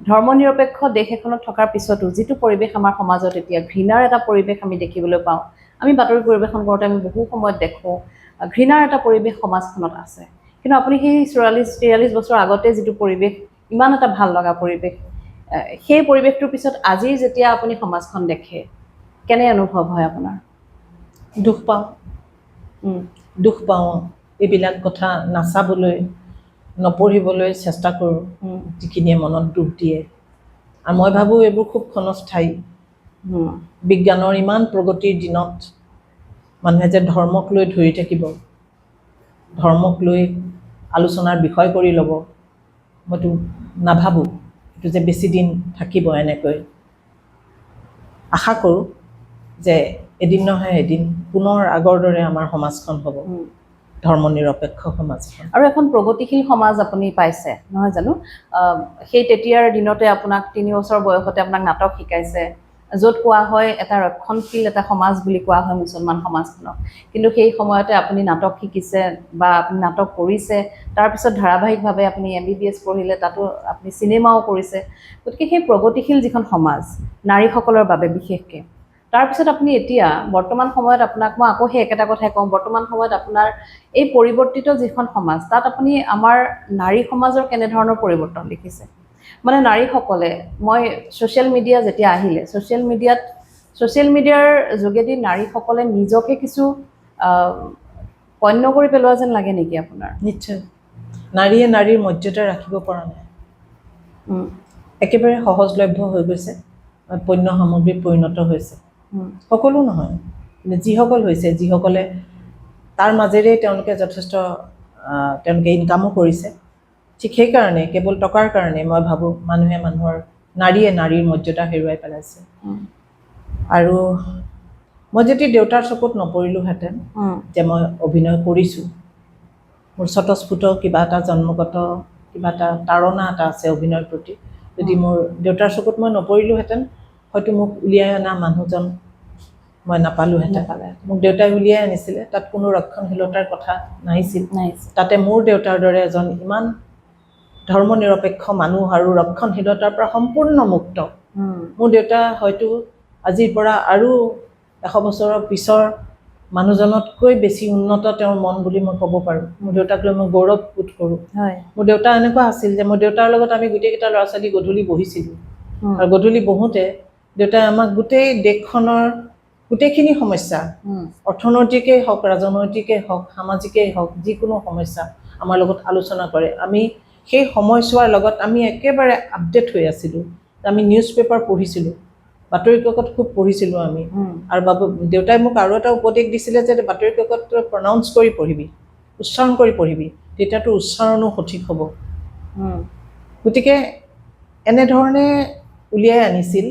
ধৰ্মনিৰপেক্ষ দেশ এখনত থকাৰ পিছতো যিটো পৰিৱেশ আমাৰ সমাজত এতিয়া ঘৃণাৰ এটা পৰিৱেশ আমি দেখিবলৈ পাওঁ। আমি বাতৰি পৰিৱেশন কৰোঁতে আমি বহু সময়ত দেখোঁ ঘৃণাৰ এটা পৰিৱেশ সমাজখনত আছে। কিন্তু আপুনি সেই 44 বছৰ আগতে যিটো পৰিৱেশ, ইমান এটা ভাল লগা পৰিৱেশ, সেই পৰিৱেশটোৰ পিছত আজি যেতিয়া আপুনি সমাজখন দেখে, কেনে অনুভৱ হয় আপোনাৰ? দুখ পাওঁ, দুখ পাওঁ। এইবিলাক কথা নাচাবলৈ, নপঢ়িবলৈ চেষ্টা কৰোঁ, যিখিনিয়ে মনত দুখ দিয়ে। আৰু মই ভাবোঁ এইবোৰ খুব ক্ষণস্থায়ী। বিজ্ঞানৰ ইমান প্ৰগতিৰ দিনত মানুহে যে ধৰ্মক লৈ ধৰি থাকিব, ধৰ্মক লৈ আলোচনাৰ বিষয় কৰি ল'ব, মইতো নাভাবোঁ এইটো যে বেছি দিন থাকিব এনেকৈ। আশা কৰোঁ যে এদিন নহয় এদিন পুনৰ আগৰ দৰে আমাৰ সমাজখন হ'ব, ধৰ্মনিৰপেক্ষ সমাজ। আৰু এখন প্ৰগতিশীল সমাজ আপুনি পাইছে, নহয় জানো? সেই তেতিয়াৰ দিনতে আপোনাক 3 বছৰ বয়সতে আপোনাক নাটক শিকাইছে, য'ত কোৱা হয় এটা ৰক্ষণশীল এটা সমাজ বুলি কোৱা হয় মুছলমান সমাজখনক। কিন্তু সেই সময়তে আপুনি নাটক শিকিছে বা আপুনি নাটক কৰিছে, তাৰপিছত ধাৰাবাহিকভাৱে আপুনি MBBS পঢ়িলে, তাতো আপুনি চিনেমাও কৰিছে। গতিকে সেই প্ৰগতিশীল যিখন সমাজ নাৰীসকলৰ বাবে বিশেষকৈ, তাৰপিছত আপুনি এতিয়া বৰ্তমান সময়ত আপোনাক মই আকৌ সেই একেটা কথাই কওঁ, বৰ্তমান সময়ত আপোনাৰ এই পৰিৱৰ্তিত যিখন সমাজ, তাত আপুনি আমাৰ নাৰী সমাজৰ কেনেধৰণৰ পৰিৱৰ্তন দেখিছে? মানে নাৰীসকলে, মই ছ'চিয়েল মিডিয়া যেতিয়া আহিলে, ছ'চিয়েল মিডিয়াৰ যোগেদি নাৰীসকলে নিজকে কিছু পণ্য কৰি পেলোৱা যেন লাগে নেকি আপোনাৰ? নিশ্চয়। নাৰীয়ে নাৰীৰ মৰ্যাদা ৰাখিব পৰা নাই, একেবাৰে সহজলভ্য হৈ গৈছে, পণ্য সামগ্ৰীত পৰিণত হৈছে। সকলো নহয়, কিন্তু যিসকল হৈছে, যিসকলে তাৰ মাজেৰে তেওঁলোকে যথেষ্ট তেওঁলোকে ইনকামো কৰিছে, ঠিক সেইকাৰণে কেৱল টকাৰ কাৰণে মই ভাবোঁ নাৰীয়ে নাৰীৰ মৰ্যাদা হেৰুৱাই পেলাইছে। আৰু মই যদি দেউতাৰ চকুত নপৰিলোহেঁতেন যে মই অভিনয় কৰিছোঁ, মোৰ স্বতঃস্ফূৰ্ত কিবা এটা জন্মগত কিবা এটা তাৰণা এটা আছে অভিনয়ৰ প্ৰতি, যদি মোৰ দেউতাৰ চকুত মই নপৰিলোহেঁতেন, হয়তো মোক উলিয়াই অনা মানুহজন মই নাপালোহেঁতেন। মোক দেউতাই উলিয়াই আনিছিলে, তাত কোনো ৰক্ষণশীলতাৰ কথা নাহিছিল। তাতে মোৰ দেউতাৰ দৰে এজন ইমান ধৰ্মনিৰপেক্ষ মানুহ আৰু ৰক্ষণশীলতাৰ পৰা সম্পূৰ্ণ মুক্ত। মোৰ দেউতা হয়তো আজিৰ পৰা আৰু 100 বছৰৰ পিছৰ মানুহজনতকৈ বেছি উন্নত তেওঁৰ মন বুলি মই ক'ব পাৰোঁ। মোৰ দেউতাক লৈ মই গৌৰৱবোধ কৰোঁ। মোৰ দেউতা এনেকুৱা আছিল যে মোৰ দেউতাৰ লগত আমি গোটেইকেইটা ল'ৰা ছোৱালী গধূলি বহিছিলোঁ, আৰু গধূলি বহোঁতে দেউতাই আমাক গোটেই দেশখনৰ গোটেইখিনি সমস্যা, অৰ্থনৈতিকেই হওক, ৰাজনৈতিকেই হওক, সামাজিকেই হওক, যিকোনো সমস্যা আমাৰ লগত আলোচনা কৰে। আমি সেই সময়ছোৱাৰ লগত আমি একেবাৰে আপডেট হৈ আছিলোঁ। আমি নিউজ পেপাৰ পঢ়িছিলোঁ, বাতৰি কাকত খুব পঢ়িছিলোঁ আমি। আৰু দেউতাই মোক আৰু এটা উপদেশ দিছিলে যে বাতৰি কাকত প্ৰনাউন্স কৰি পঢ়িবি, উচ্চাৰণ কৰি পঢ়িবি, তেতিয়াতো উচ্চাৰণো সঠিক হ'ব। গতিকে এনেধৰণে উলিয়াই আনিছিল।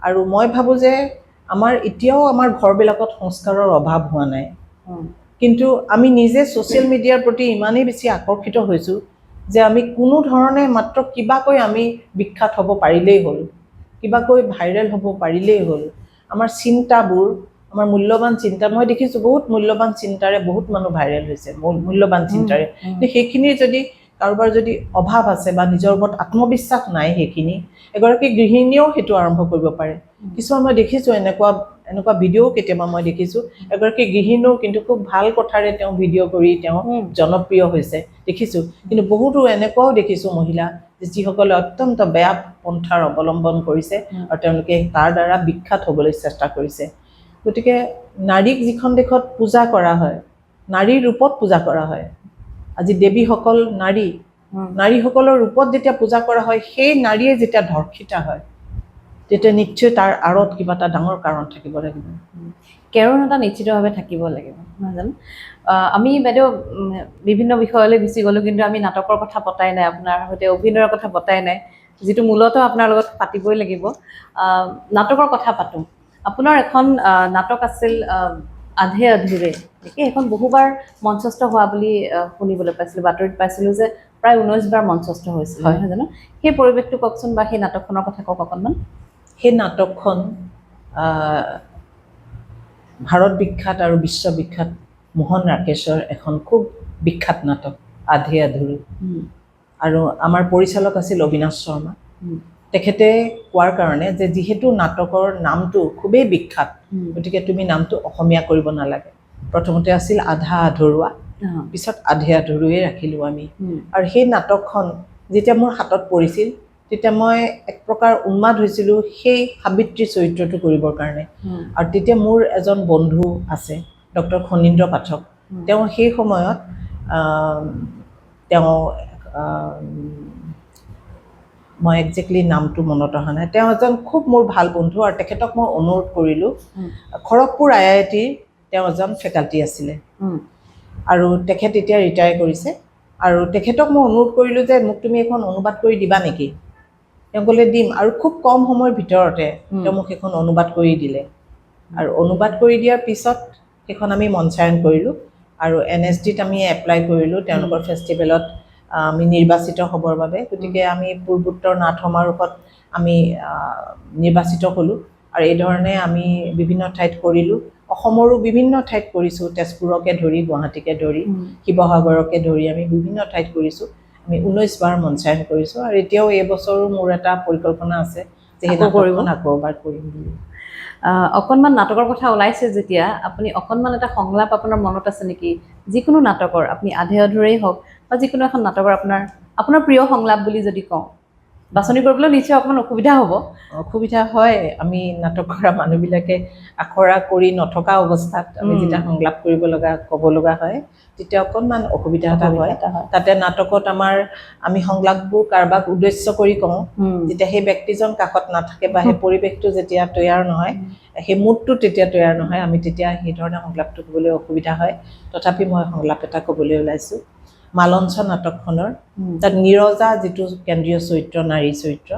আৰু মই ভাবোঁ যে এতিয়াও আমাৰ ঘৰবিলাকত সংস্কাৰৰ অভাৱ হোৱা নাই, কিন্তু আমি নিজে ছ'চিয়েল মিডিয়াৰ প্ৰতি ইমানেই বেছি আকৰ্ষিত হৈছোঁ যে আমি কোনো ধৰণে মাত্ৰ কিবাকৈ আমি বিখ্যাত হ'ব পাৰিলেই হ'ল, কিবাকৈ ভাইৰেল হ'ব পাৰিলেই হ'ল। আমাৰ চিন্তাবোৰ, আমাৰ মূল্যৱান চিন্তা, মই দেখিছোঁ বহুত মূল্যৱান চিন্তাৰে বহুত মানুহ ভাইৰেল হৈছে, মূল্যৱান চিন্তাৰে। কিন্তু সেইখিনিৰ যদি কাৰোবাৰ যদি অভাৱ আছে বা নিজৰ ওপৰত আত্মবিশ্বাস নাই, সেইখিনি এগৰাকী গৃহিণীয়েও সেইটো আৰম্ভ কৰিব পাৰে। কিছুমান মই দেখিছোঁ এনেকুৱা ভিডিঅ'ও কেতিয়াবা মই দেখিছোঁ, এগৰাকী গৃহিণীও কিন্তু খুব ভাল কথাৰে তেওঁ ভিডিঅ' কৰি তেওঁ জনপ্ৰিয় হৈছে দেখিছোঁ। কিন্তু বহুতো এনেকুৱাও দেখিছোঁ মহিলা যিসকলে অত্যন্ত বেয়া পন্থাৰ অৱলম্বন কৰিছে আৰু তেওঁলোকে তাৰ দ্বাৰা বিখ্যাত হ'বলৈ চেষ্টা কৰিছে। গতিকে নাৰীক যিখন দেশত পূজা কৰা হয়, নাৰীৰ ৰূপত পূজা কৰা হয়, আজি দেৱীসকল নাৰীসকলৰ ৰূপত যেতিয়া পূজা কৰা হয়, সেই নাৰীয়ে যেতিয়া ধৰ্ষিতা হয়, তেতিয়া নিশ্চয় তাৰ আঁৰত কিবা এটা ডাঙৰ কাৰণ থাকিব লাগিব। কেৰণ এটা নিশ্চিতভাৱে থাকিব লাগিব, নহয় জানো? আমি বাইদেউ বিভিন্ন বিষয়লৈ গুচি গ'লোঁ, কিন্তু আমি নাটকৰ কথা পতাই নাই, আপোনাৰ সৈতে অভিনয়ৰ কথা পতাই নাই, যিটো মূলতঃ আপোনাৰ লগত পাতিবই লাগিব। নাটকৰ কথা পাতোঁ। আপোনাৰ এখন নাটক আছিল আধে আধুৰে, সেইখন বহুবাৰ মঞ্চস্থ হোৱা বুলি শুনিবলৈ পাইছিলোঁ, বাতৰিত পাইছিলোঁ যে প্ৰায় 19 বাৰ মঞ্চস্থ হৈছিল, নহয় জানো? সেই পৰিৱেশটো কওকচোন, বা সেই নাটকখনৰ কথা কওক অকণমান। সেই নাটকখন ভাৰত বিখ্যাত আৰু বিশ্ববিখ্যাত মোহন ৰাকেশৰ এখন খুব বিখ্যাত নাটক, আধে আধুৰে। আৰু আমাৰ পৰিচালক আছিল অবিনাশ শৰ্মা। তেখেতে কোৱাৰ কাৰণে যে যিহেতু নাটকৰ নামটো খুবেই বিখ্যাত, গতিকে তুমি নামটো অসমীয়া কৰিব নালাগে। প্ৰথমতে আছিল আধা আধৰুৱা, পিছত আধে আধৰুৱে ৰাখিলোঁ আমি। আৰু সেই নাটকখন যেতিয়া মোৰ হাতত পৰিছিল, তেতিয়া মই এক প্ৰকাৰ উন্মাদ হৈছিলোঁ সেই সাবিত্ৰী চৰিত্ৰটো কৰিবৰ কাৰণে। আৰু তেতিয়া মোৰ এজন বন্ধু আছে, ডক্টৰ খনীন্দ্ৰ পাঠক। তেওঁ সেই সময়ত তেওঁ মই একজেক্টলি নামটো মনত অহা নাই, তেওঁ এজন খুব মোৰ ভাল বন্ধু। আৰু তেখেতক মই অনুৰোধ কৰিলোঁ, খড়গপুৰ IITৰ তেওঁ এজন ফেকাল্টি আছিলে, আৰু তেখেত এতিয়া ৰিটায়াৰ কৰিছে। আৰু তেখেতক মই অনুৰোধ কৰিলোঁ যে মোক তুমি এখন অনুবাদ কৰি দিবা নেকি? তেওঁ ক'লে দিম, আৰু খুব কম সময়ৰ ভিতৰতে তেওঁ মোক সেইখন অনুবাদ কৰি দিলে। আৰু অনুবাদ কৰি দিয়াৰ পিছত সেইখন আমি মঞ্চায়ন কৰিলোঁ, আৰু NSDত আমি এপ্লাই কৰিলোঁ তেওঁলোকৰ ফেষ্টিভেলত আমি নিৰ্বাচিত হ'বৰ বাবে। গতিকে আমি পূৰ্বোত্তৰ নাট সমাৰোহত আমি নিৰ্বাচিত হ'লোঁ, আৰু এই ধৰণে আমি বিভিন্ন ঠাইত কৰিলোঁ। অসমৰো বিভিন্ন ঠাইত কৰিছোঁ, তেজপুৰকে ধৰি, গুৱাহাটীকে ধৰি, শিৱসাগৰকে ধৰি আমি বিভিন্ন ঠাইত কৰিছোঁ। আমি 19 বাৰ মঞ্চায়ন কৰিছোঁ, আৰু এতিয়াও এইবছৰো মোৰ এটা পৰিকল্পনা আছে যে সেই নাটকখন আকৌ এবাৰ কৰিম বুলি। অকণমান নাটকৰ কথা ওলাইছে যেতিয়া, আপুনি অকণমান এটা সংলাপ আপোনাৰ মনত আছে নেকি? যিকোনো নাটকৰ, আপুনি আধে আধুৰেই হওক বা যিকোনো এখন নাটকৰ আপোনাৰ প্ৰিয় সংলাপ বুলি যদি কওঁ, বাছনি কৰিবলৈ নিশ্চয় অকণমান অসুবিধা হ'ব। অসুবিধা হয়, আমি নাটক কৰা মানুহবিলাকে আখৰা কৰি নথকা অৱস্থাত আমি যেতিয়া সংলাপ কৰিব লগা, ক'ব লগা হয়, তেতিয়া অকণমান অসুবিধা এটা হয়। তাতে নাটকত আমি সংলাপবোৰ কাৰোবাক উদ্দেশ্য কৰি কওঁ, যেতিয়া সেই ব্যক্তিজন কাষত নাথাকে বা সেই পৰিৱেশটো যেতিয়া তৈয়াৰ নহয়, সেই মুডটো তেতিয়া তৈয়াৰ নহয়, আমি তেতিয়া সেইধৰণে সংলাপটো ক'বলৈ অসুবিধা হয়। তথাপি মই সংলাপ এটা ক'বলৈ ওলাইছোঁ। মালঞ্চ নাটকখনৰ তাত নীৰজা যিটো কেন্দ্ৰীয় চৰিত্ৰ, নাৰী চৰিত্ৰ,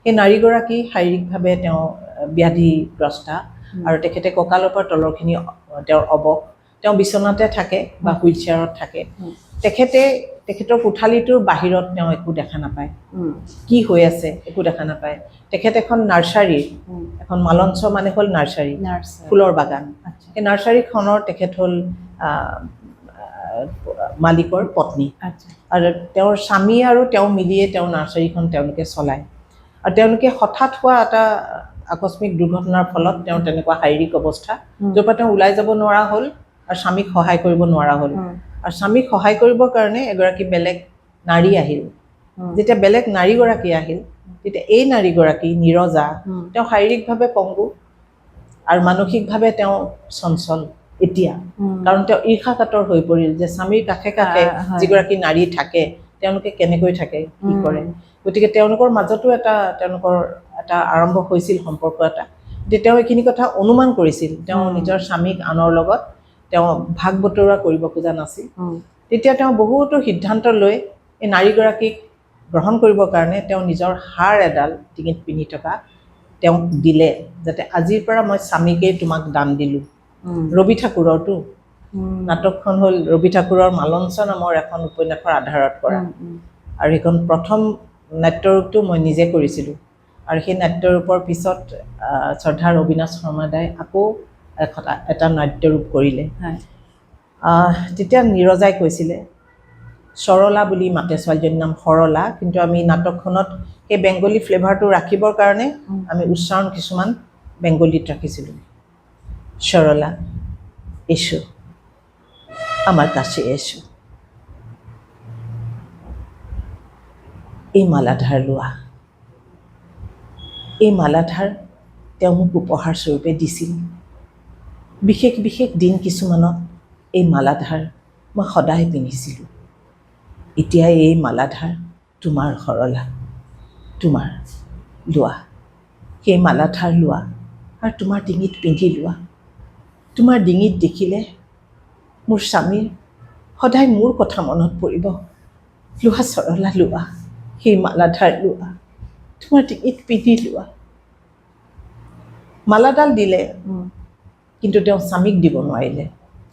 সেই নাৰীগৰাকী শাৰীৰিকভাৱে তেওঁ ব্যাধিগ্ৰস্তা, আৰু তেখেতে কঁকালৰ পৰা তলৰখিনি তেওঁৰ অৱস, তেওঁ বিচনাতে থাকে বা হুইল চেয়াৰত থাকে। তেখেতৰ কোঠালিটোৰ বাহিৰত তেওঁ একো দেখা নাপায়, কি হৈ আছে একো দেখা নাপায়। তেখেত এখন নাৰ্চাৰীৰ, এখন মালঞ্চ মানে হ'ল নাৰ্চাৰী, ফুলৰ বাগান। সেই নাৰ্চাৰীখনৰ তেখেত হ'ল মালিকৰ পত্নী, আৰু তেওঁৰ স্বামী আৰু তেওঁ মিলিয়ে তেওঁ নাৰ্চাৰীখন তেওঁলোকে চলায়। আৰু তেওঁলোকে হঠাৎ হোৱা এটা আকস্মিক দুৰ্ঘটনাৰ ফলত তেওঁ তেনেকুৱা শাৰীৰিক অৱস্থা, য'ৰ পৰা তেওঁ ওলাই যাব নোৱাৰা হ'ল, আৰু স্বামীক সহায় কৰিব নোৱাৰা হ'ল। আৰু স্বামীক সহায় কৰিবৰ কাৰণে এগৰাকী বেলেগ নাৰী আহিল। যেতিয়া বেলেগ নাৰীগৰাকী আহিল, তেতিয়া এই নাৰীগৰাকী নীৰজা, তেওঁ শাৰীৰিকভাৱে পংগু আৰু মানসিকভাৱে তেওঁ চঞ্চল এতিয়া, কাৰণ তেওঁ ঈৰ্ষাকাতৰ হৈ পৰিল যে স্বামীৰ কাষে কাষে যিগৰাকী নাৰী থাকে, তেওঁলোকে কেনেকৈ থাকে, কি কৰে। গতিকে তেওঁলোকৰ মাজতো তেওঁলোকৰ এটা আৰম্ভ হৈছিল সম্পৰ্ক এটা। গতিকে তেওঁ এইখিনি কথা অনুমান কৰিছিল, তেওঁ নিজৰ স্বামীক আনৰ লগত তেওঁ ভাগ বতৰা কৰিব খোজা নাছিল। তেতিয়া তেওঁ বহুতো সিদ্ধান্ত লৈ এই নাৰীগৰাকীক গ্ৰহণ কৰিবৰ কাৰণে তেওঁ নিজৰ হাৰ এডাল ডিঙিত পিন্ধি থকা তেওঁক দিলে, যাতে আজিৰ পৰা মই স্বামীকেই তোমাক দান দিলোঁ। ৰবি ঠাকুৰৰটো নাটকখন হ'ল ৰবি ঠাকুৰৰ মালঞ্চ নামৰ এখন উপন্যাসৰ আধাৰত কৰা, আৰু সেইখন প্ৰথম নাট্যৰূপটো মই নিজে কৰিছিলোঁ। আৰু সেই নাট্যৰূপৰ পিছত শ্ৰদ্ধাৰ অবিনাশ শৰ্মাদাই আকৌ এটা নাট্যৰূপ কৰিলে। তেতিয়া নীৰজাই কৈছিলে, সৰলা বুলি মাতে, ছোৱালীজনীৰ নাম সৰলা, কিন্তু আমি নাটকখনত সেই বেংগলী ফ্লেভাৰটো ৰাখিবৰ কাৰণে আমি উচ্চাৰণ কিছুমান বেংগলীত ৰাখিছিল। সৰলা এসো, আমাৰ কাছে এসো, এই মালাধাৰ লোৱা। এই মালাধাৰ তেওঁ মোক উপহাৰ স্বৰূপে দিছিল। বিশেষ বিশেষ দিন কিছুমানত এই মালাধাৰ মই সদায় পিন্ধিছিলোঁ। এতিয়া এই মালাধাৰ তোমাৰ সৰলা, তোমাৰ লোৱা। সেই মালাধাৰ লোৱা আৰু তোমাৰ ডিঙিত পিন্ধি লোৱা। তোমাৰ ডিঙিত দেখিলে মোৰ স্বামীৰ সদায় মোৰ কথা মনত পৰিব। লোৱা সৰলা লোৱা, সেই মালাধাৰ লোৱা, তোমাৰ ডিঙিত পিন্ধি লোৱা। মালাডাল দিলে, কিন্তু তেওঁ স্বামীক দিব নোৱাৰিলে,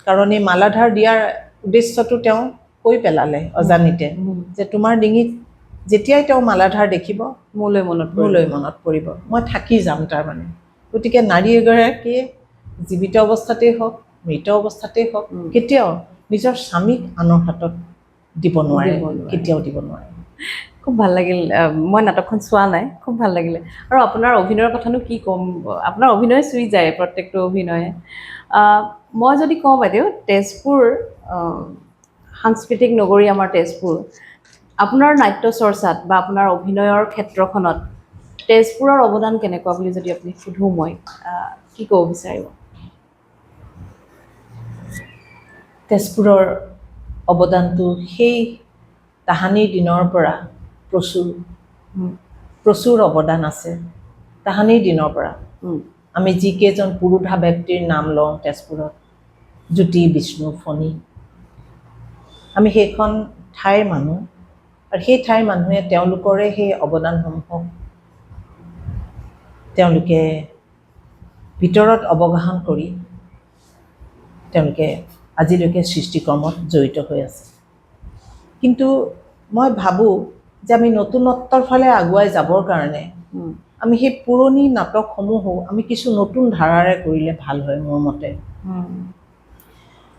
কাৰণ এই মালাধাৰ দিয়াৰ উদ্দেশ্যটো তেওঁ কৈ পেলালে অজানিতে, যে তোমাৰ ডিঙিত যেতিয়াই তেওঁ মালাধাৰ দেখিব মোলৈ মনত পৰিব, মই থাকি যাম তাৰমানে। গতিকে নাৰী এগৰাকীয়ে জীৱিত অৱস্থাতেই হওক, মৃত অৱস্থাতেই হওক, কেতিয়াও নিজৰ স্বামীক আনৰ হাতত দিব নোৱাৰে, কেতিয়াও দিব নোৱাৰে। খুব ভাল লাগিল। মই নাটকখন চোৱা নাই, খুব ভাল লাগিলে। আৰু আপোনাৰ অভিনয়ৰ কথানো কি ক'ম, আপোনাৰ অভিনয় চুই যায় প্ৰত্যেকটো অভিনয়ে। মই যদি কওঁ বাইদেউ, তেজপুৰ সাংস্কৃতিক নগৰী আমাৰ তেজপুৰ, আপোনাৰ নাট্য চৰ্চাত বা আপোনাৰ অভিনয়ৰ ক্ষেত্ৰখনত তেজপুৰৰ অৱদান কেনেকুৱা বুলি যদি আপুনি সুধোঁ, মই কি ক'ব বিচাৰিব? তেজপুৰৰ অৱদানটো সেই তাহানিৰ দিনৰ পৰা প্ৰচুৰ অৱদান আছে। তাহানিৰ দিনৰ পৰা আমি যিকেইজন পুৰোধা ব্যক্তিৰ নাম লওঁ তেজপুৰত, জ্যোতি, বিষ্ণু, ফণী, আমি সেইখন ঠাইৰ মানুহ, আৰু সেই ঠাইৰ মানুহে তেওঁলোকৰে সেই অৱদানসমূহক তেওঁলোকে ভিতৰত অৱগাহন কৰি তেওঁলোকে আজিলৈকে সৃষ্টিকৰ্মত জড়িত হৈ আছে। কিন্তু মই ভাবোঁ যে আমি নতুনত্বৰ ফালে আগুৱাই যাবৰ কাৰণে আমি সেই পুৰণি নাটকসমূহো আমি কিছু নতুন ধাৰাৰে কৰিলে ভাল হয় মোৰ মতে।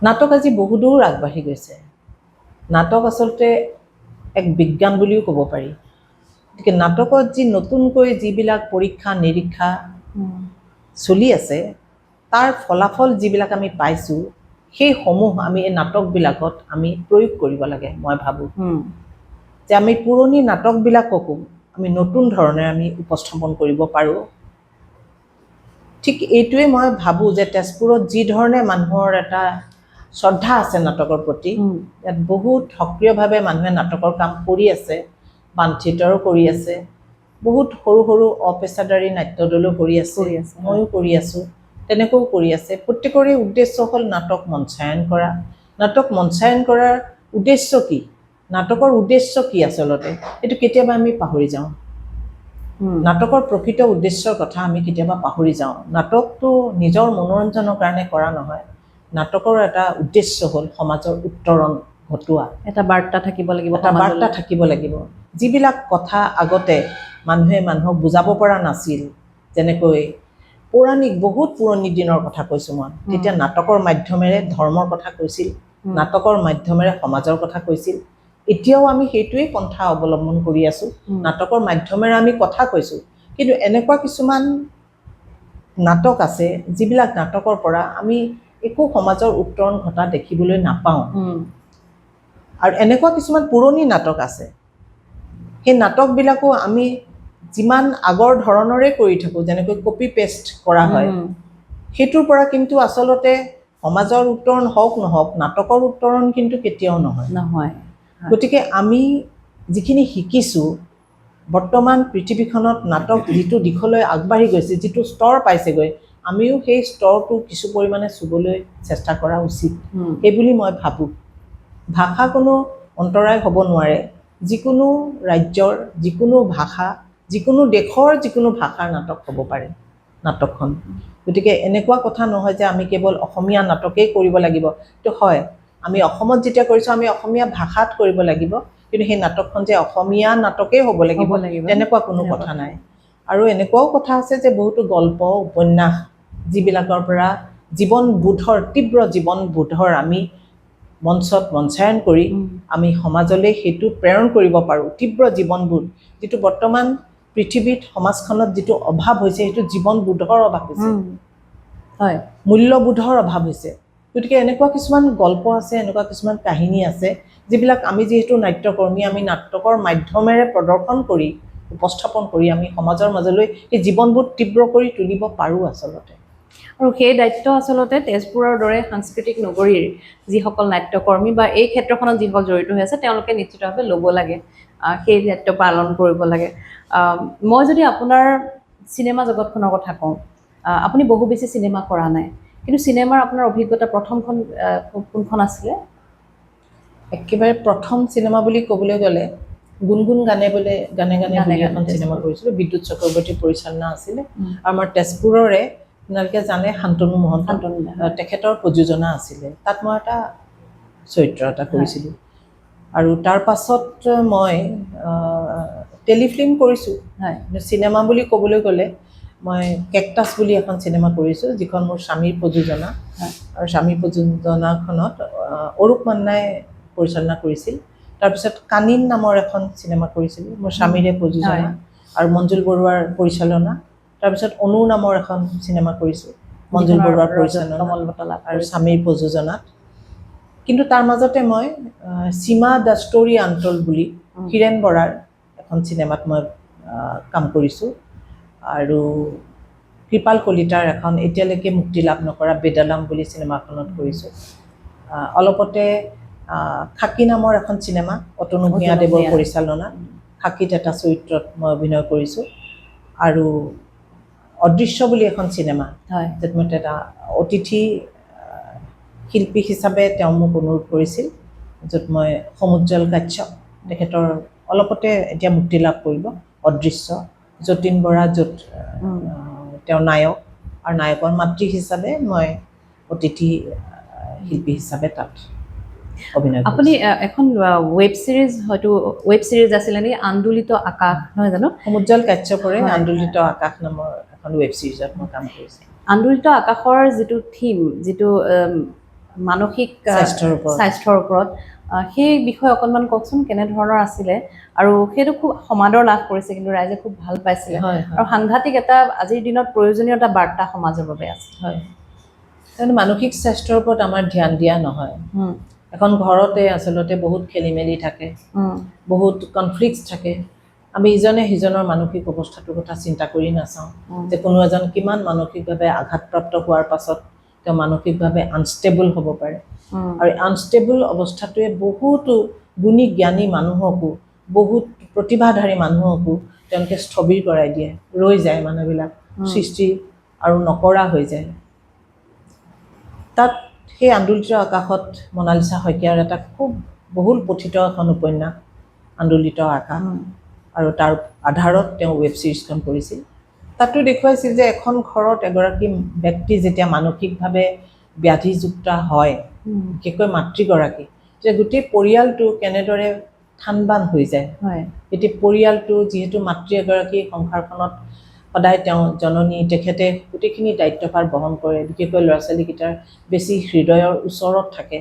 নাটক আজি বহুদূৰ আগবাঢ়ি গৈছে। নাটক আচলতে এক বিজ্ঞান বুলিও ক'ব পাৰি। গতিকে নাটকত যি নতুনকৈ যিবিলাক পৰীক্ষা নিৰীক্ষা চলি আছে, তাৰ ফলাফল যিবিলাক আমি পাইছোঁ, সেইসমূহ আমি এই নাটকবিলাকত আমি প্ৰয়োগ কৰিব লাগে। মই ভাবোঁ যে আমি পুৰণি নাটকবিলাককো আমি নতুন ধৰণে আমি উপস্থাপন কৰিব পাৰোঁ। ঠিক এইটোৱে মই ভাবোঁ যে তেজপুৰত যি ধৰণে মানুহৰ এটা শ্ৰদ্ধা আছে নাটকৰ প্ৰতি, ইয়াত বহুত সক্ৰিয়ভাৱে মানুহে নাটকৰ কাম কৰি আছে, বাণ থিয়েটাৰো কৰি আছে, বহুত সৰু সৰু অপেচাদাৰী নাট্যদলো কৰি আছে, ময়ো কৰি আছোঁ, তেনেকৈও কৰি আছে। প্ৰত্যেকৰে উদ্দেশ্য হ'ল নাটক মঞ্চায়ন কৰা। নাটক মঞ্চায়ন কৰাৰ উদ্দেশ্য কি, নাটকৰ উদ্দেশ্য কি আচলতে, এইটো কেতিয়াবা আমি পাহৰি যাওঁ। নাটকৰ প্ৰকৃত উদ্দেশ্যৰ কথা আমি কেতিয়াবা পাহৰি যাওঁ। নাটকটো নিজৰ মনোৰঞ্জনৰ কাৰণে কৰা নহয়। নাটকৰ এটা উদ্দেশ্য হ'ল সমাজৰ উত্তৰণ ঘটোৱা, এটা বাৰ্তা থাকিব লাগিব, এটা বাৰ্তা থাকিব লাগিব। যিবিলাক কথা আগতে মানুহে মানুহক বুজাব পৰা নাছিল, যেনেকৈ পৌৰাণিক বহুত পুৰণি দিনৰ কথা কৈছোঁ মই, তেতিয়া নাটকৰ মাধ্যমেৰে ধৰ্মৰ কথা কৈছিল, নাটকৰ মাধ্যমেৰে সমাজৰ কথা কৈছিল। এতিয়াও আমি সেইটোৱেই পন্থা অৱলম্বন কৰি আছোঁ, নাটকৰ মাধ্যমেৰে আমি কথা কৈছোঁ। কিন্তু এনেকুৱা কিছুমান নাটক আছে যিবিলাক নাটকৰ পৰা আমি একো সমাজৰ উত্তৰণ ঘটা দেখিবলৈ নাপাওঁ। আৰু এনেকুৱা কিছুমান পুৰণি নাটক আছে, সেই নাটকবিলাকো আমি যিমান আগৰ ধৰণৰে কৰি থাকোঁ, যেনেকৈ কপি পেষ্ট কৰা হয়, সেইটোৰ পৰা কিন্তু আচলতে সমাজৰ উত্তৰণ হওক নহওক, নাটকৰ উত্তৰণ কিন্তু কেতিয়াও নহয়। গতিকে আমি যিখিনি শিকিছোঁ, বৰ্তমান পৃথিৱীখনত নাটক যিটো দিশলৈ আগবাঢ়ি গৈছে, যিটো স্তৰ পাইছেগৈ, আমিও সেই স্তৰটো কিছু পৰিমাণে চুবলৈ চেষ্টা কৰা উচিত, সেইবুলি মই ভাবোঁ। ভাষা কোনো অন্তৰায় হ'ব নোৱাৰে। যিকোনো ৰাজ্যৰ যিকোনো ভাষা, যিকোনো দেশৰ যিকোনো ভাষাৰ নাটক হ'ব পাৰে নাটকখন। গতিকে এনেকুৱা কথা নহয় যে আমি কেৱল অসমীয়া নাটকেই কৰিব লাগিব। তো হয়, আমি অসমত যেতিয়া কৰিছোঁ আমি অসমীয়া ভাষাত কৰিব লাগিব, কিন্তু সেই নাটকখন যে অসমীয়া নাটকেই হ'ব লাগিব তেনেকুৱা কোনো কথা নাই। আৰু এনেকুৱাও কথা আছে যে বহুতো গল্প, উপন্যাস যিবিলাকৰ পৰা জীৱনবোধৰ, তীব্ৰ জীৱনবোধৰ আমি মঞ্চত মঞ্চায়ন কৰি আমি সমাজলৈ সেইটো প্ৰেৰণ কৰিব পাৰোঁ। তীব্ৰ জীৱনবোধ, যিটো বৰ্তমান পৃথিৱীত সমাজখনত যিটো অভাৱ হৈছে, সেইটো জীৱনবোধৰ অভাৱ হৈছে, মূল্যবোধৰ অভাৱ হৈছে। গতিকে এনেকুৱা কিছুমান গল্প আছে, এনেকুৱা কিছুমান কাহিনী আছে, যিবিলাক আমি যিহেতু নাট্যকৰ্মী, আমি নাটকৰ মাধ্যমেৰে প্ৰদৰ্শন কৰি, উপস্থাপন কৰি আমি সমাজৰ মাজলৈ সেই জীৱনবোধ তীব্ৰ কৰি তুলিব পাৰোঁ আচলতে। আৰু সেই দায়িত্ব আচলতে তেজপুৰৰ দৰে সাংস্কৃতিক নগৰীৰ যিসকল নাট্যকৰ্মী বা এই ক্ষেত্ৰখনত যিসকল জড়িত হৈ আছে, তেওঁলোকে নিশ্চিতভাৱে ল'ব লাগে, সেই দায়িত্ব পালন কৰিব লাগে। মই যদি আপোনাৰ চিনেমা জগতখনৰ কথা কওঁ, আপুনি বহু বেছি চিনেমা কৰা নাই, কিন্তু চিনেমাৰ আপোনাৰ অভিজ্ঞতা প্ৰথমখন কোনখন আছিলে? একেবাৰে প্ৰথম চিনেমা বুলি ক'বলৈ গ'লে গুণগুণ গানে বুলি গানে গানে গানে বুলি গানে এখন চিনেমা তেজপুৰ। কৰিছিলোঁ। বিদ্যুৎ চক্ৰৱৰ্তী পৰিচালনা আছিলে। আৰু আমাৰ তেজপুৰৰে আপোনালোকে জানে শান্তনু মহন্ত, শান্তনু দা। তেখেতৰ প্ৰযোজনা আছিলে। তাত মই এটা চৰিত্ৰ এটা হয়। কৰিছিলোঁ। আৰু তাৰ পাছত মই টেলিফিল্ম কৰিছোঁ। হয়। চিনেমা বুলি ক'বলৈ গ'লে মই কেকটাছ বুলি এখন চিনেমা কৰিছোঁ, যিখন মোৰ স্বামীৰ প্ৰযোজনা। হয়। আৰু স্বামীৰ প্ৰযোজনাখনত অৰূপ মান্নাই পৰিচালনা কৰিছিল। তাৰপিছত কানিন নামৰ এখন চিনেমা কৰিছিলোঁ, মোৰ স্বামীৰে প্ৰযোজনা আৰু মঞ্জুল বৰুৱাৰ পৰিচালনা। তাৰপিছত অনু নামৰ এখন চিনেমা কৰিছোঁ, মঞ্জুল বৰুৱাৰ পৰিচালনা আৰু স্বামীৰ প্ৰযোজনাত। কিন্তু তাৰ মাজতে মই সীমা দ্য ষ্টৰী আনটল্ড বুলি হীৰেণ বৰাৰ এখন চিনেমাত মই কাম কৰিছোঁ। আৰু কৃপাল কলিতাৰ এখন এতিয়ালৈকে মুক্তি লাভ নকৰা বেদালাম বুলি চিনেমাখনত কৰিছোঁ। অলপতে খাকী নামৰ এখন চিনেমা অতনু ভূঞাদেৱৰ পৰিচালনা, খাকীত এটা চৰিত্ৰত মই অভিনয় কৰিছোঁ। আৰু অদৃশ্য বুলি এখন চিনেমা, য'ত মই এটা অতিথি শিল্পী হিচাপে তেওঁ মোক অনুৰোধ কৰিছিল, য'ত মই সমুজ্জ্বল কাশ্যপ, তেখেতৰ অলপতে এতিয়া মুক্তি লাভ কৰিব অদৃশ্য, যতীন বৰা, য'ত তেওঁ নায়ক আৰু নায়কৰ মাতৃ হিচাপে মই অতিথি শিল্পী হিচাপে তাত অভিনয় কৰিছোঁ। আপুনি এখন ৱেব ছিৰিজ আছিলে নেকি, আন্দোলিত আকাশ, নহয় জানো? সমুজ্জ্বল কাশ্যপৰে আন্দোলিত আকাশ নামৰ এখন ৱেব ছিৰিজত মই কাম কৰিছোঁ। আন্দোলিত আকাশৰ যিটো থিম, যিটো মানসিক স্বাস্থ্যৰ ওপৰত, সেই বিষয়ে অকণমান কওকচোন, কেনেধৰণৰ আছিলে? আৰু সেইটো খুব সমাদৰ লাভ কৰিছে, কিন্তু ৰাইজে খুব ভাল পাইছিলে। আৰু সাংঘাতিক এটা আজিৰ দিনত প্ৰয়োজনীয় এটা বাৰ্তা সমাজৰ বাবে আছে। হয়, মানসিক স্বাস্থ্যৰ ওপৰত আমাৰ ধ্যান দিয়া নহয়। এখন ঘৰতে আচলতে বহুত খেলি মেলি থাকে, বহুত কনফ্লিক্টছ থাকে। আমি ইজনে সিজনৰ মানসিক অৱস্থাটোৰ কথা চিন্তা কৰি নাচাওঁ, যে কোনো এজন কিমান মানসিকভাৱে আঘাতপ্ৰাপ্ত হোৱাৰ পাছত তেওঁ মানসিকভাৱে আনষ্টেবল হ'ব পাৰে। আৰু আনষ্টেবল অৱস্থাটোৱে বহুতো গুণী জ্ঞানী মানুহকো, বহুত প্ৰতিভাধাৰী মানুহকো তেওঁলোকে স্থবিৰ কৰাই দিয়ে, ৰৈ যায় মানুহবিলাক, সৃষ্টি আৰু নকৰা হৈ যায়। তাত সেই আন্দোলিত আকাশত মনালিছা শইকীয়াৰ এটা খুব বহুল পঠিত এখন উপন্যাস আন্দোলিত আকাশ, আৰু তাৰ আধাৰত তেওঁ ৱেব ছিৰিজখন কৰিছিল। তাতো দেখুৱাইছিল যে এখন ঘৰত এগৰাকী ব্যক্তি যেতিয়া মানসিকভাৱে ব্যাধিযুক্ত হয়, বিশেষকৈ মাতৃগৰাকী, যে গোটেই পৰিয়ালটো কেনেদৰে থান-বান হৈ যায়। এতিয়া পৰিয়ালটো, যিহেতু মাতৃ এগৰাকী সংসাৰখনত সদায় তেওঁ জননী, তেখেতে গোটেইখিনি দায়িত্বভাৰ বহন কৰে, বিশেষকৈ ল'ৰা ছোৱালীকেইটাৰ বেছি হৃদয়ৰ ওচৰত থাকে।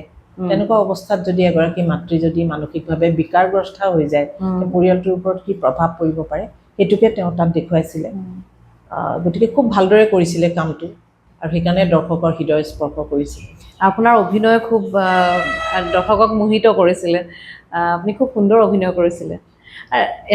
তেনেকুৱা অৱস্থাত যদি এগৰাকী মাতৃ যদি মানসিকভাৱে বিকাৰগ্ৰস্ত হৈ যায়, পৰিয়ালটোৰ ওপৰত কি প্ৰভাৱ পৰিব পাৰে, সেইটোকে তেওঁ তাত দেখুৱাইছিলে। গতিকে খুব ভালদৰে কৰিছিলে কামটো, আৰু সেইকাৰণে দৰ্শকৰ হৃদয় স্পৰ্শ কৰিছিলে। আপোনাৰ অভিনয় খুব দৰ্শকক মোহিত কৰিছিলে, আপুনি খুব সুন্দৰ অভিনয় কৰিছিলে।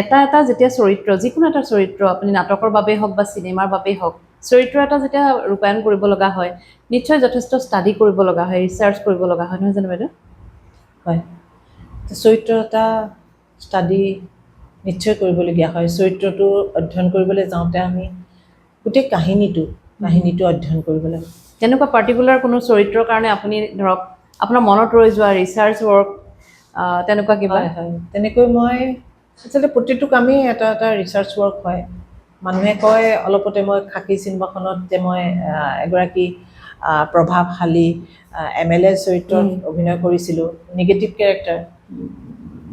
এটা যেতিয়া চৰিত্ৰ, যিকোনো এটা চৰিত্ৰ, আপুনি নাটকৰ বাবেই হওক বা চিনেমাৰ বাবেই হওক, চৰিত্ৰ এটা যেতিয়া ৰূপায়ণ কৰিব লগা হয়, নিশ্চয় যথেষ্ট ষ্টাডি কৰিব লগা হয়, ৰিচাৰ্চ কৰিব লগা হয়, নহয় জানো বাইদেউ? হয়, চৰিত্ৰ এটা ষ্টাডি নিশ্চয় কৰিবলগীয়া হয়। চৰিত্ৰটো অধ্যয়ন কৰিবলৈ যাওঁতে আমি গোটেই কাহিনীটো অধ্যয়ন কৰিব লাগে। তেনেকুৱা পাৰ্টিকুলাৰ কোনো চৰিত্ৰৰ কাৰণে আপুনি ধৰক আপোনাৰ মনত ৰৈ যোৱা ৰিচাৰ্চ ৱৰ্ক তেনেকুৱা কিবা? হয়, তেনেকৈ মই আচলতে প্ৰতিটো কামেই এটা এটা ৰিচাৰ্চ ৱৰ্ক হয়। মানুহে কয়, অলপতে মই খাকী চিনেমাখনত যে মই এগৰাকী প্ৰভাৱশালী MLA চৰিত্ৰত অভিনয় কৰিছিলোঁ, নিগেটিভ কেৰেক্টাৰ।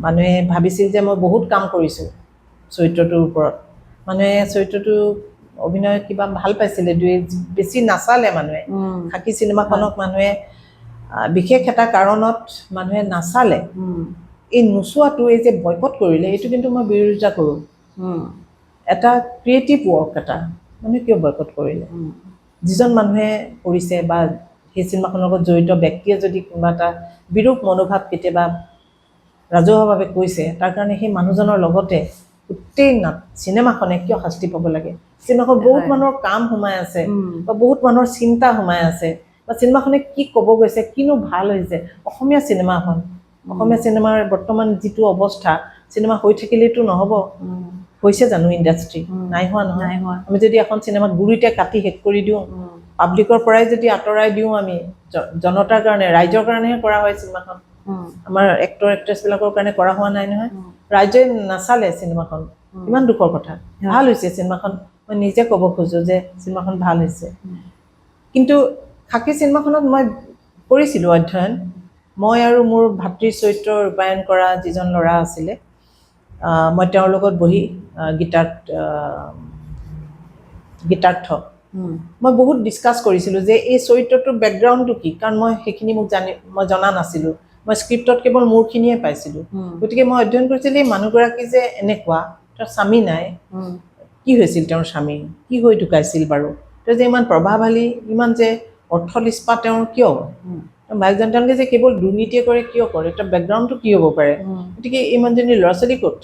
মানুহে ভাবিছিল যে মই বহুত কাম কৰিছোঁ চৰিত্ৰটোৰ ওপৰত। মানুহে চৰিত্ৰটো অভিনয় কিবা ভাল পাইছিলে, বেছি নাচালে মানুহে। খাকী চিনেমাখনক মানুহে বিশেষ এটা কাৰণত মানুহে নাচালে। এই নোচোৱাটো, এই যে বয়কট কৰিলে, এইটো কিন্তু মই বিৰোধিতা কৰোঁ। এটা ক্ৰিয়েটিভ ৱৰ্ক এটা মানুহে কিয় বয়কট কৰিলে? যিজন মানুহে কৰিছে বা সেই চিনেমাখনৰ লগত জড়িত ব্যক্তিয়ে যদি কোনোবা এটা বিৰূপ মনোভাৱ কেতিয়াবা ৰাজহুৱাভাৱে কৈছে, তাৰ কাৰণে সেই মানুহজনৰ লগতে গোটেই চিনেমাখনে কিয় শাস্তি পাব লাগে? চিনেমাখনত বহুত মানুহৰ কাম সোমাই আছে, বা বহুত মানুহৰ চিন্তা সোমাই আছে, বা চিনেমাখনে কি ক'ব গৈছে, কিনো ভাল হৈছে। অসমীয়া চিনেমাখন, অসমীয়া চিনেমাৰ বৰ্তমান যিটো অৱস্থা, চিনেমা হৈ থাকিলেতো নহ'ব। হৈছে জানো ইণ্ডাষ্ট্ৰী নাই হোৱা নহয় নাই হোৱা আমি যদি এখন চিনেমাক গুৰিতে কাটি শেষ কৰি দিওঁ পাব্লিকৰ পৰাই যদি আঁতৰাই দিওঁ আমি জনতাৰ কাৰণে ৰাইজৰ কাৰণেহে কৰা হয় চিনেমাখন আমাৰ এক্টৰ এক্ট্ৰেছবিলাকৰ কাৰণে কৰা হোৱা নাই নহয় ৰাইজে নাচালে চিনেমাখন ইমান দুখৰ কথা ভাল হৈছে চিনেমাখন মই নিজে ক'ব খোজো যে চিনেমাখন ভাল হৈছে কিন্তু খাকী চিনেমাখনত মই কৰিছিলোঁ অধ্যয়ন মই আৰু মোৰ ভাতৃৰ চৰিত্ৰ ৰূপায়ণ কৰা যিজন ল'ৰা আছিলে মই তেওঁৰ লগত বহি গীতাৰ্থ মই বহুত ডিছকাছ কৰিছিলোঁ যে এই চৰিত্ৰটোৰ বেকগ্ৰাউণ্ডটো কি কাৰণ মই সেইখিনি মই জনা নাছিলোঁ মই স্ক্ৰিপ্টত কেৱল মোৰখিনিয়ে পাইছিলোঁ গতিকে মই অধ্যয়ন কৰিছিলোঁ এই মানুহগৰাকী যে এনেকুৱা তেওঁৰ স্বামী নাই কি হৈছিল তেওঁৰ স্বামী কি হৈ ঢুকাইছিল বাৰু তেওঁ যে ইমান প্ৰভাৱশালী ইমান যে অৰ্থলিস্পা তেওঁৰ কিয় মাইকজন তেওঁলোকে যে কেৱল দুৰ্নীতিয়ে কৰে কিয় কৰে তাৰ বেকগ্ৰাউণ্ডটো কি হ'ব পাৰে গতিকে ইমানজনী ল'ৰা ছোৱালী ক'ত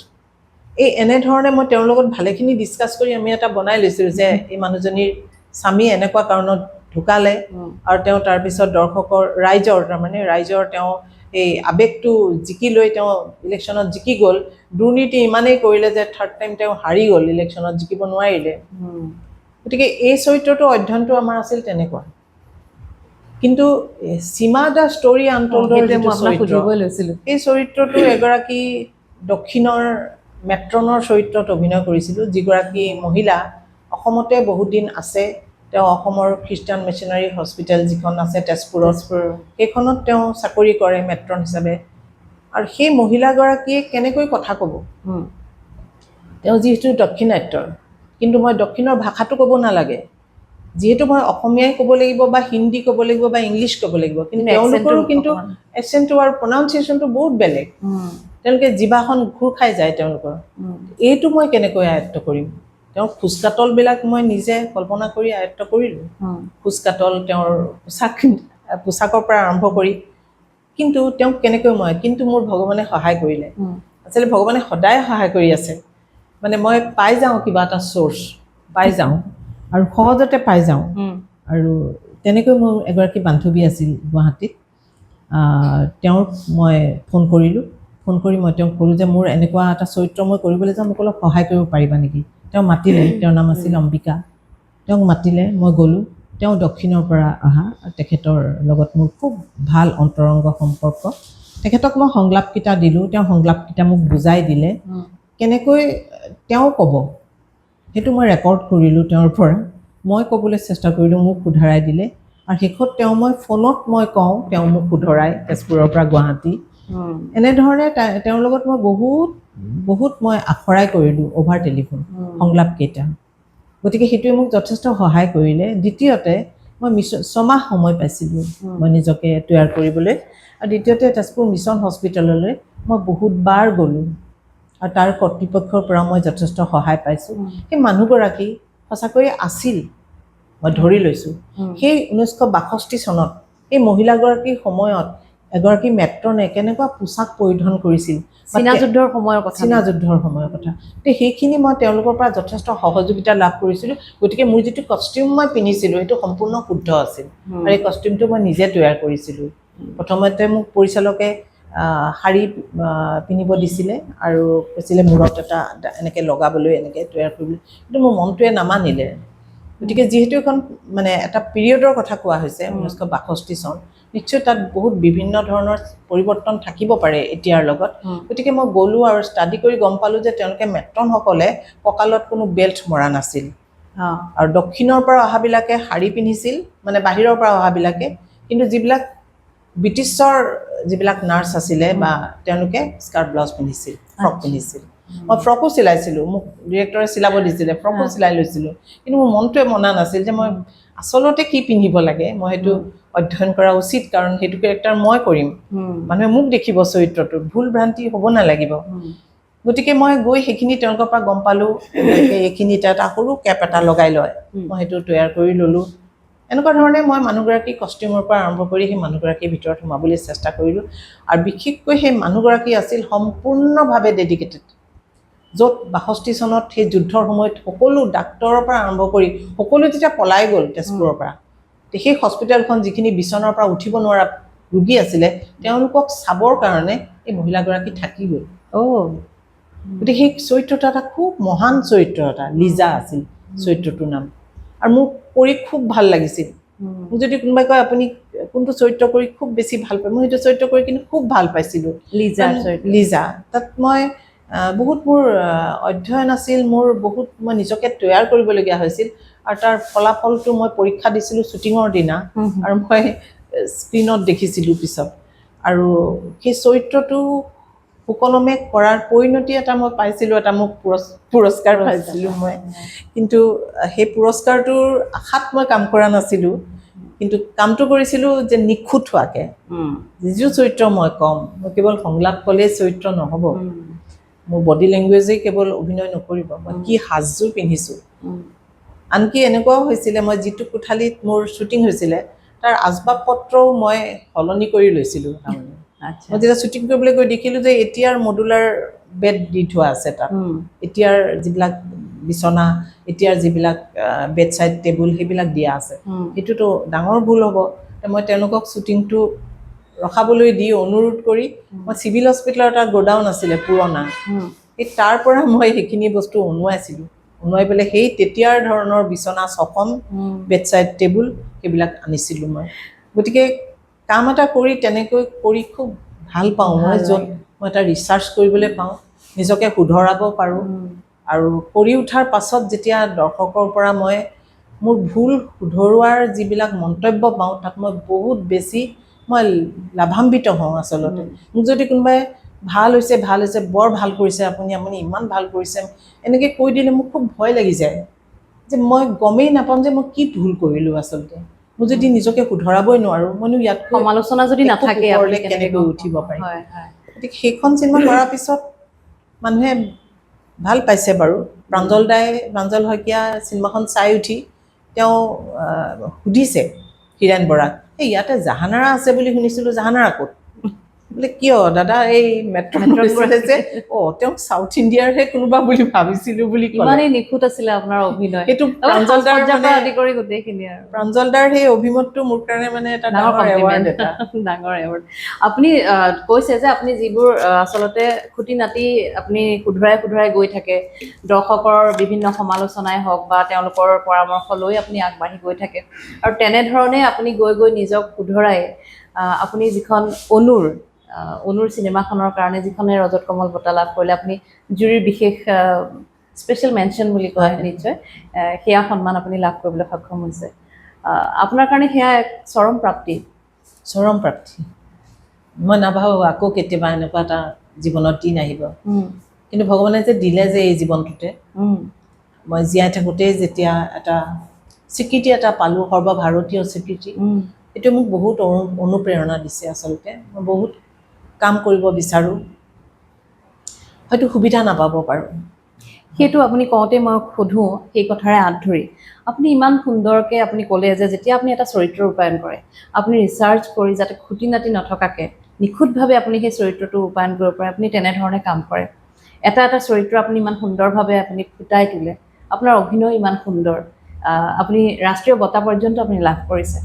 এই এনেধৰণে মই তেওঁৰ লগত ভালেখিনি ডিছকাছ কৰি আমি এটা বনাই লৈছিলোঁ যে এই মানুহজনীৰ স্বামী এনেকুৱা কাৰণত ঢুকালে আৰু তেওঁ তাৰপিছত দৰ্শকৰ ৰাইজৰ তেওঁ এই আৱেগটো জিকি লৈ তেওঁ ইলেকশ্যনত জিকি গ'ল দুৰ্নীতি ইমানেই কৰিলে যে থাৰ্ড টাইম তেওঁ হাৰি গ'ল ইলেকশ্যনত জিকিব নোৱাৰিলে গতিকে এই চৰিত্ৰটো অধ্যয়নটো আমাৰ আছিল তেনেকুৱা কিন্তু সীমা দা ষ্টৰী আনটোল্ডৰ যিটো চৰিত্ৰ এই চৰিত্ৰটো এগৰাকী দক্ষিণৰ মেট্ৰনৰ চৰিত্ৰত অভিনয় কৰিছিলোঁ যিগৰাকী মহিলা অসমতে বহুত দিন আছে তেওঁ অসমৰ খ্ৰীষ্টান মিছনাৰী হস্পিটেল যিখন আছে তেজপুৰত সেইখনত তেওঁ চাকৰি কৰে মেট্ৰন হিচাপে আৰু সেই মহিলাগৰাকীয়ে কেনেকৈ কথা ক'ব তেওঁ যিহেতু দক্ষিণাত্যৰ কিন্তু মই দক্ষিণৰ ভাষাটো ক'ব নালাগে যিহেতু মই অসমীয়াই ক'ব লাগিব বা হিন্দী ক'ব লাগিব বা ইংলিছ ক'ব লাগিব কিন্তু তেওঁলোকৰো কিন্তু এক্সেণ্টটো আৰু প্ৰনাউন্সিয়েশ্যনটো বহুত বেলেগ তেওঁলোকে জিভাখন ঘূৰ খাই যায় তেওঁলোকৰ এইটো মই কেনেকৈ আয়ত্ব কৰিম তেওঁ খোজকাতলবিলাক মই নিজে কল্পনা কৰি আয়ত্ব কৰিলোঁ খোজকাতল তেওঁৰ পোচাকৰ পৰা আৰম্ভ কৰি কিন্তু তেওঁক কেনেকৈ কিন্তু মোৰ ভগৱানে সহায় কৰিলে আচলতে ভগৱানে সদায় সহায় কৰি আছে মানে মই পাই যাওঁ কিবা এটা চ'ৰ্চ পাই যাওঁ আৰু সহজতে পাই যাওঁ আৰু তেনেকৈ মোৰ এগৰাকী বান্ধৱী আছিল গুৱাহাটীত তেওঁক মই ফোন কৰিলোঁ ফোন কৰি মই তেওঁক ক'লোঁ যে মোৰ এনেকুৱা এটা চৰিত্ৰ মই কৰিবলৈ যাওঁ মোক অলপ সহায় কৰিব পাৰিবা নেকি তেওঁ মাতিলে তেওঁৰ নাম আছিল অম্বিকা তেওঁক মাতিলে মই গ'লোঁ তেওঁ দক্ষিণৰ পৰা অহা তেখেতৰ লগত মোৰ খুব ভাল অন্তৰংগ সম্পৰ্ক তেখেতক মই সংলাপকেইটা দিলোঁ তেওঁ সংলাপকেইটা মোক বুজাই দিলে কেনেকৈ তেওঁ ক'ব সেইটো মই ৰেকৰ্ড কৰিলোঁ তেওঁৰ পৰা মই ক'বলৈ চেষ্টা কৰিলোঁ মোক শুধৰাই দিলে আৰু শেষত মই ফোনত মই কওঁ তেওঁ মোক শুধৰাই তেজপুৰৰ পৰা গুৱাহাটী এনেধৰণে তেওঁৰ লগত মই বহুত মই আখৰাই কৰিলোঁ অভাৰ টেলিফোন সংলাপকেইটা গতিকে সেইটোৱে মোক যথেষ্ট সহায় কৰিলে দ্বিতীয়তে মই 6 মাহ সময় পাইছিলোঁ মই নিজকে তৈয়াৰ কৰিবলৈ আৰু দ্বিতীয়তে তেজপুৰ মিছন হস্পিটেললৈ মই বহুতবাৰ গ'লোঁ আৰু তাৰ কৰ্তৃপক্ষৰ পৰা মই যথেষ্ট সহায় পাইছোঁ সেই মানুহগৰাকী সঁচাকৈয়ে আছিল মই ধৰি লৈছোঁ সেই 1962 চনত এই মহিলাগৰাকীৰ সময়ত এগৰাকী মেট্ৰনে কেনেকুৱা পোচাক পৰিধান কৰিছিল চীনা যুদ্ধৰ সময়ৰ কথা সেইখিনি মই তেওঁলোকৰ পৰা যথেষ্ট সহযোগিতা লাভ কৰিছিলোঁ গতিকে মোৰ যিটো কষ্টিউম মই পিন্ধিছিলোঁ সেইটো সম্পূৰ্ণ শুদ্ধ আছিল আৰু এই কষ্টিউমটো মই নিজে তৈয়াৰ কৰিছিলোঁ প্ৰথমতে মোক পৰিচালকে শাৰী পিন্ধিব দিছিলে আৰু কৈছিলে মূৰত এটা এনেকৈ লগাবলৈ এনেকৈ তৈয়াৰ কৰিবলৈ কিন্তু মোৰ মনটোৱে নামানিলে গতিকে যিহেতু এখন মানে এটা পিৰিয়ডৰ কথা কোৱা হৈছে 1962 চন নিশ্চয় তাত বহুত বিভিন্ন ধৰণৰ পৰিৱৰ্তন থাকিব পাৰে এতিয়াৰ লগত গতিকে মই গ'লোঁ আৰু ষ্টাডি কৰি গম পালোঁ যে তেওঁলোকে মেট্ৰনসকলে কঁকালত কোনো বেল্ট মৰা নাছিল আৰু দক্ষিণৰ পৰা অহাবিলাকে শাৰী পিন্ধিছিল মানে বাহিৰৰ পৰা অহাবিলাকে কিন্তু যিবিলাক ব্ৰিটিছৰ যিবিলাক নাৰ্ছ আছিলে বা তেওঁলোকে স্কাৰ্ট ব্লাউজ পিন্ধিছিল ফ্ৰক পিন্ধিছিল মই ফ্ৰকো চিলাইছিলোঁ মোক ডিৰেক্টৰে চিলাব দিছিলে ফ্ৰকো চিলাই লৈছিলোঁ কিন্তু মোৰ মনটোৱে মনা নাছিল যে মই আচলতে কি পিন্ধিব লাগে মই সেইটো অধ্যয়ন কৰা উচিত কাৰণ সেইটো কেৰেক্টাৰ মই কৰিম মানুহে মোক দেখিব চৰিত্ৰটো ভুল ভ্ৰান্তি হ'ব নালাগিব গতিকে মই গৈ সেইখিনি তেওঁলোকৰ পৰা গম পালোঁ এইখিনিতে এটা সৰু কেপ এটা লগাই লয় মই সেইটো তৈয়াৰ কৰি ল'লোঁ এনেকুৱা ধৰণে মই মানুহগৰাকীৰ কষ্টিউমৰ পৰা আৰম্ভ কৰি সেই মানুহগৰাকীৰ ভিতৰত সোমাবলৈ চেষ্টা কৰিলোঁ আৰু বিশেষকৈ সেই মানুহগৰাকী আছিল সম্পূৰ্ণভাৱে ডেডিকেটেড য'ত 62 চনত সেই যুদ্ধৰ সময়ত সকলো ডাক্তৰৰ পৰা আৰম্ভ কৰি সকলো যেতিয়া পলাই গ'ল তেজপুৰৰ পৰা সেই হস্পিটেলখন যিখিনি বিচনাৰ পৰা উঠিব নোৱাৰা ৰোগী আছিলে তেওঁলোকক চাবৰ কাৰণে এই মহিলাগৰাকী থাকি গ'ল গতিকে সেই চৰিত্ৰটো এটা খুব মহান চৰিত্ৰ এটা লিজা আছিল চৰিত্ৰটোৰ নাম আৰু মোক কৰি খুব ভাল লাগিছিল মোক যদি কোনোবাই কয় আপুনি কোনটো চৰিত্ৰ কৰি খুব বেছি ভাল পায় মই সেইটো চৰিত্ৰ কৰি কিন্তু খুব ভাল পাইছিলোঁ লিজা তাত মই বহুত মোৰ অধ্যয়ন আছিল মোৰ বহুত মই নিজকে তৈয়াৰ কৰিবলগীয়া হৈছিল আৰু তাৰ ফলাফলটো মই পৰীক্ষা দিছিলোঁ শ্বুটিঙৰ দিনা আৰু মই স্ক্ৰীণত দেখিছিলোঁ পিছত আৰু সেই চৰিত্ৰটো সুকলমে কৰাৰ পৰিণতি এটা মই পাইছিলোঁ এটা মোক পুৰস্কাৰ পাইছিলোঁ মই কিন্তু সেই পুৰস্কাৰটোৰ আশাত মই কাম কৰা নাছিলোঁ কিন্তু কামটো কৰিছিলোঁ যে নিখুঁত হোৱাকৈ যিটো চৰিত্ৰ মই ক'ম মই কেৱল সংলাপ ক'লেই চৰিত্ৰ নহ'ব মোৰ বডি লেংগুৱেজেই কেৱল অভিনয় নকৰিব মই কি সাজযোৰ পিন্ধিছোঁ আনকি এনেকুৱাও হৈছিলে মই যিটো কোঠালিত মোৰ শ্বুটিং হৈছিলে তাৰ আচবাব পত্ৰও মই সলনি কৰি লৈছিলোঁ তাৰমানে মই যেতিয়া শ্বুটিং কৰিবলৈ গৈ দেখিলোঁ যে এতিয়াৰ মডুলাৰ বেড দি থোৱা আছে তাত এতিয়াৰ যিবিলাক বিচনা এতিয়াৰ যিবিলাক বেডছাইড টেবুল সেইবিলাক দিয়া আছে সেইটোতো ডাঙৰ ভুল হ'ব মই তেওঁলোকক শ্বুটিংটো ৰখাবলৈ দি অনুৰোধ কৰি মই চিভিল হস্পিটেলৰ এটা গোডাউন আছিলে পুৰণা সেই তাৰ পৰা মই সেইখিনি বস্তু অনুৱাই পেলাই সেই তেতিয়াৰ ধৰণৰ বিচনা ছখন বেডছাইড টেবুল সেইবিলাক আনিছিলোঁ মই গতিকে কাম এটা কৰি তেনেকৈ কৰি খুব ভাল পাওঁ মই য'ত মই এটা ৰিচাৰ্চ কৰিবলৈ পাওঁ নিজকে শুধৰাব পাৰোঁ আৰু কৰি উঠাৰ পাছত যেতিয়া দৰ্শকৰ পৰা মই মোৰ ভুল শুধৰোৱাৰ যিবিলাক মন্তব্য পাওঁ তাত মই বহুত বেছি মই লাভান্বিত হওঁ আচলতে মোক যদি কোনোবাই ভাল হৈছে বৰ ভাল কৰিছে আপুনি ইমান ভাল কৰিছে এনেকৈ কৈ দিলে মোক খুব ভয় লাগি যায় যে মই গমেই নাপাম যে মই কি ভুল কৰিলোঁ আচলতে মই যদি নিজকে শুধৰাবই নোৱাৰোঁ মইনো ইয়াত সমালোচনা যদি নাথাকে কেনেকৈ উঠিব পাৰিম গতিকে সেইখন চিনেমা কৰাৰ পিছত মানুহে ভাল পাইছে বাৰু প্ৰাঞ্জল শইকীয়া চিনেমাখন চাই উঠি তেওঁ সুধিছে হীৰেণ বৰাক এই ইয়াতে জাহানাৰা আছে বুলি শুনিছিলোঁ জাহানাৰা ক'ত বোলে কিয় দাদা এই মেট্ৰ'ত যে তেওঁক চাউথ ইণ্ডিয়াৰহে কোনোবা বুলি ভাবিছিলোঁ বুলি ইমানেই নিখুঁত আছিলে আপোনাৰ অভিনয় সেইটো প্ৰাঞ্জলদাৰ সেই অভিমতটো মোৰ কাৰণে মানে এটা ডাঙৰ এৱাৰ্ড আপুনি কৈছে যে আপুনি যিবোৰ আচলতে খুটি নাটি আপুনি শুধৰাই গৈ থাকে দৰ্শকৰ বিভিন্ন সমালোচনাই হওক বা তেওঁলোকৰ পৰামৰ্শ লৈ আপুনি আগবাঢ়ি গৈ থাকে আৰু তেনেধৰণে আপুনি গৈ নিজক শুধৰাই আপুনি যিখন অনুৰ চিনেমাখনৰ কাৰণে যিখনে ৰজত কমল বঁটা লাভ কৰিলে আপুনি জুৰীৰ বিশেষ স্পেচিয়েল মেনশ্যন বুলি কয় নিশ্চয় সেয়া সন্মান আপুনি লাভ কৰিবলৈ সক্ষম হৈছে আপোনাৰ কাৰণে সেয়া এক চৰম প্ৰাপ্তি মই নাভাবোঁ আকৌ কেতিয়াবা এনেকুৱা এটা জীৱনত দিন আহিব কিন্তু ভগৱানে যে দিলে যে এই জীৱনটোতে মই জীয়াই থাকোঁতেই যেতিয়া এটা স্বীকৃতি এটা পালোঁ সৰ্বভাৰতীয় স্বীকৃতি এইটো মোক বহুত অনুপ্ৰেৰণা দিছে আচলতে মই বহুত কাম কৰিব বিচাৰোঁ হয়তো সুবিধা নাপাব পাৰোঁ সেইটো আপুনি কওঁতে মই সোধোঁ সেই কথাৰে আঁত ধৰি আপুনি ইমান সুন্দৰকৈ আপুনি ক'লে যে যেতিয়া আপুনি এটা চৰিত্ৰ ৰূপায়ণ কৰে আপুনি ৰিচাৰ্চ কৰি যাতে খুটি নাটি নথকাকৈ নিখুঁতভাৱে আপুনি সেই চৰিত্ৰটো ৰূপায়ণ কৰিব পাৰে আপুনি তেনেধৰণে কাম কৰে এটা চৰিত্ৰ আপুনি ইমান সুন্দৰভাৱে আপুনি ফুটাই তোলে আপোনাৰ অভিনয় ইমান সুন্দৰ আপুনি ৰাষ্ট্ৰীয় বঁটা পৰ্যন্ত আপুনি লাভ কৰিছে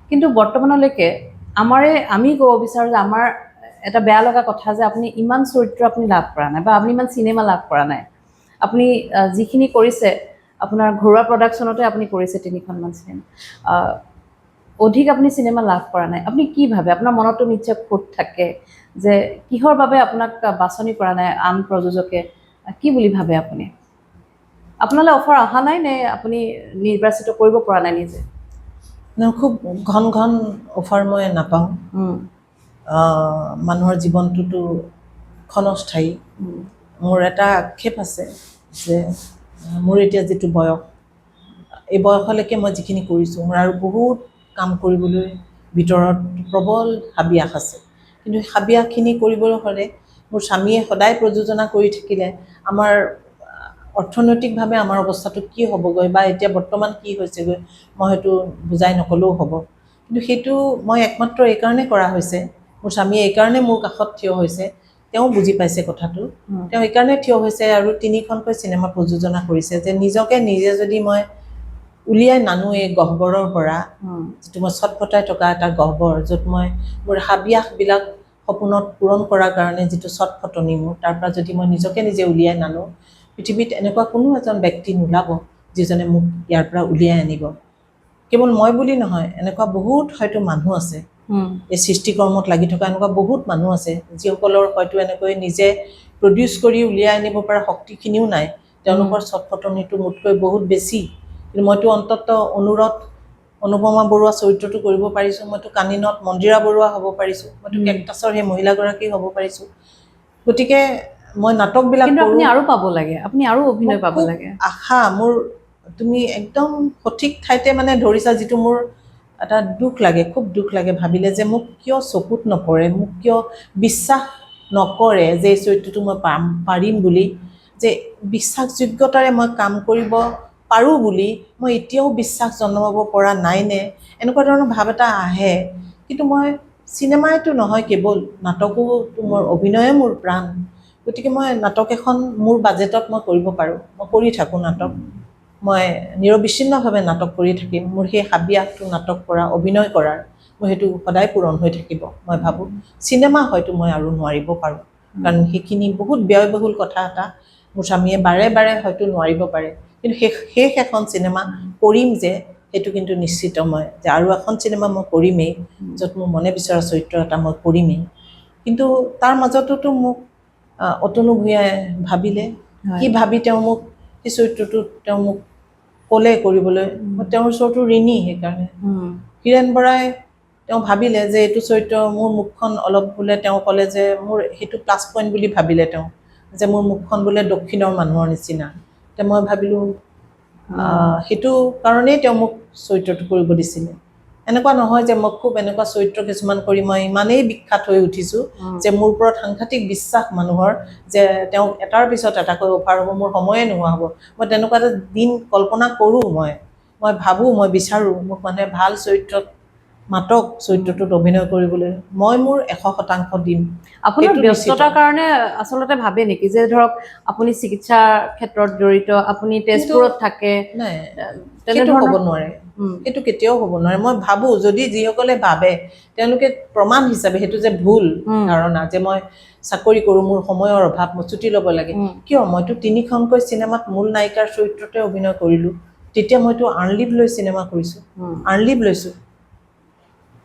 কিন্তু বৰ্তমানলৈকে আমি ক'ব বিচাৰোঁ যে আমাৰ এটা বেয়া লগা কথা যে আপুনি ইমান চৰিত্ৰ আপুনি লাভ কৰা নাই বা আপুনি ইমান চিনেমা লাভ কৰা নাই আপুনি যিখিনি কৰিছে আপোনাৰ ঘৰুৱা প্ৰডাকশ্যনতে আপুনি কৰিছে 3খনমান চিনেমা অধিক আপুনি চিনেমা লাভ কৰা নাই আপুনি কি ভাবে আপোনাৰ মনতো নিশ্চয় খুঁত থাকে যে কিহৰ বাবে আপোনাক বাছনি কৰা নাই আন প্ৰযোজকে কি বুলি ভাবে আপুনি আপোনালৈ অফাৰ অহা নাই নে আপুনি নিৰ্বাচিত কৰিব পৰা নাই নিজে খুব ঘন অফাৰ মই নাপাওঁ মানুহৰ জীৱনটোতো ক্ষণস্থায়ী মোৰ এটা আক্ষেপ আছে যে মোৰ এতিয়া যিটো বয়স এই বয়সলৈকে মই যিখিনি কৰিছোঁ মোৰ আৰু বহুত কাম কৰিবলৈ ভিতৰত প্ৰবল হাবিয়াস আছে কিন্তু হাবিয়াসখিনি কৰিবলৈ হ'লে মোৰ স্বামীয়ে সদায় প্ৰযোজনা কৰি থাকিলে আমাৰ অৰ্থনৈতিকভাৱে আমাৰ অৱস্থাটো কি হ'বগৈ বা এতিয়া বৰ্তমান কি হৈছেগৈ মই হয়তো বুজাই নকলেও হ'ব কিন্তু সেইটো মই একমাত্ৰ এইকাৰণে কৰা হৈছে মোৰ স্বামীয়ে এইকাৰণে মোৰ কাষত থিয় হৈছে তেওঁ বুজি পাইছে কথাটো তেওঁ এইকাৰণে থিয় হৈছে আৰু 3খনকৈ চিনেমা প্ৰযোজনা কৰিছে যে নিজকে নিজে যদি মই উলিয়াই নানো এই গহ্বৰৰ পৰা যিটো মই ছটফটাই থকা এটা গহ্বৰ য'ত মই মোৰ হাবিয়াসবিলাক সপোনত পূৰণ কৰাৰ কাৰণে যিটো চটফটনি মোৰ, তাৰ পৰা যদি মই নিজকে নিজে উলিয়াই নানো, পৃথিৱীত এনেকুৱা কোনো এজন ব্যক্তি নোলাব যিজনে মোক ইয়াৰ পৰা উলিয়াই আনিব। কেৱল মই বুলি নহয়, এনেকুৱা বহুত হয়তো মানুহ আছে, এই সৃষ্টিকৰ্মত লাগি থকা এনেকুৱা বহুত মানুহ আছে যিসকলৰ হয়তো এনেকৈ নিজে প্ৰডিউচ কৰি উলিয়াই আনিব পৰা শক্তিখিনিও নাই। তেওঁলোকৰ চটফটনিটো মোতকৈ বহুত বেছি। কিন্তু মইতো অন্ততঃ অনুপমা বৰুৱা চৰিত্ৰটো কৰিব পাৰিছোঁ, মইতো কানিনত মন্দিৰা বৰুৱা হ'ব পাৰিছোঁ, মইতো কেকটাছৰ সেই মহিলাগৰাকী হ'ব পাৰিছোঁ। গতিকে মই নাটকবিলাক কিন্তু আপুনি কৰোঁ। আৰু পাব লাগে, আপুনি আৰু অভিনয় পাব খুব লাগে। আশা মোৰ, তুমি একদম সঠিক ঠাইতে মানে ধৰিছা। যিটো মোৰ এটা দুখ লাগে, খুব দুখ লাগে ভাবিলে যে মোক কিয় চকুত নপৰে, মোক কিয় বিশ্বাস নকৰে যে এই চৰিত্ৰটো মই পাৰিম বুলি, যে বিশ্বাসযোগ্যতাৰে মই কাম কৰিব পাৰোঁ বুলি মই এতিয়াও বিশ্বাস জন্মাব পৰা নাইনে, এনেকুৱা ধৰণৰ ভাৱ এটা আহে। কিন্তু মই চিনেমাইতো নহয় কেৱল, নাটকোতো মোৰ, অভিনয়ে মোৰ প্ৰাণ। গতিকে মই নাটক এখন মোৰ বাজেটত মই কৰিব পাৰোঁ, মই কৰি থাকোঁ নাটক। মই নিৰবিচ্ছিন্নভাৱে নাটক কৰি থাকিম। মোৰ সেই হাবিয়াসটো নাটক কৰা, অভিনয় কৰাৰ, মোৰ সেইটো সদায় পূৰণ হৈ থাকিব মই ভাবোঁ। চিনেমা হয়তো মই আৰু নোৱাৰিব পাৰোঁ, কাৰণ সেইখিনি বহুত ব্যয়বহুল কথা এটা। মোৰ স্বামীয়ে বাৰে বাৰে হয়তো নোৱাৰিব পাৰে, কিন্তু শেষ এখন চিনেমা কৰিম যে, সেইটো কিন্তু নিশ্চিত মই যে আৰু এখন চিনেমা মই কৰিমেই, য'ত মোৰ মনে বিচৰা চৰিত্ৰ এটা মই কৰিমেই। কিন্তু তাৰ মাজতোতো মোক অতনু ভূঞাই ভাবিলে, কি ভাবি তেওঁ মোক সেই চৰিত্ৰটোত তেওঁ মোক ক'লে কৰিবলৈ, মই তেওঁৰ ওচৰতো ঋণী। সেইকাৰণে হীৰেণ বৰাই তেওঁ ভাবিলে যে এইটো চৰিত্ৰ, মোৰ মুখখন অলপ বোলে, তেওঁ ক'লে যে মোৰ সেইটো প্লাছ পইণ্ট বুলি ভাবিলে তেওঁ, যে মোৰ মুখখন বোলে দক্ষিণৰ মানুহৰ নিচিনা। এতিয়া মই ভাবিলোঁ সেইটো কাৰণেই তেওঁ মোক চৰিত্ৰটো কৰিব দিছিলে। এনেকুৱা নহয় যে মই খুব এনেকুৱা চৰিত্ৰ কিছুমান কৰি মই ইমানেই বিখ্যাত হৈ উঠিছোঁ যে মোৰ ওপৰত সাংঘাতিক বিশ্বাস মানুহৰ, যে তেওঁ এটাৰ পিছত এটাকৈ অফাৰ হ'ব, মোৰ সময়ে নোহোৱা হ'ব। মই তেনেকুৱা এটা দিন কল্পনা কৰোঁ। মই ভাবোঁ, মই বিচাৰোঁ মোক মানে ভাল চৰিত্ৰত মাতক, চৰিত্ৰটোত অভিনয় কৰিবলৈ মই মোৰ 100% দিম। আপোনাৰ ব্যস্ততাৰ কাৰণে আচলতে ভাবে নেকি যে ধৰক আপুনি চিকিৎসা ক্ষেত্ৰত জড়িত, আপুনি তেজপুৰত থাকে, নাই, সেইটো হ'ব নোৱাৰে, সেইটো কেতিয়াও হ'ব নোৱাৰে। মই ভাবোঁ, যদি যিসকলে ভাবে তেওঁলোকে প্ৰমাণ হিচাপে, সেইটো যে ভুল ধাৰণা যে মই চাকৰি কৰোঁ, মোৰ সময়ৰ অভাৱ, মই ছুটি ল'ব লাগে। কিয়? মইতো 3খনকৈ চিনেমাত মূল নায়িকাৰ চৰিত্ৰতে অভিনয় কৰিলোঁ। তেতিয়া মইতো আৰ্ণলিভ লৈ চিনেমা কৰিছোঁ, আৰ্ণলিভ লৈছোঁ।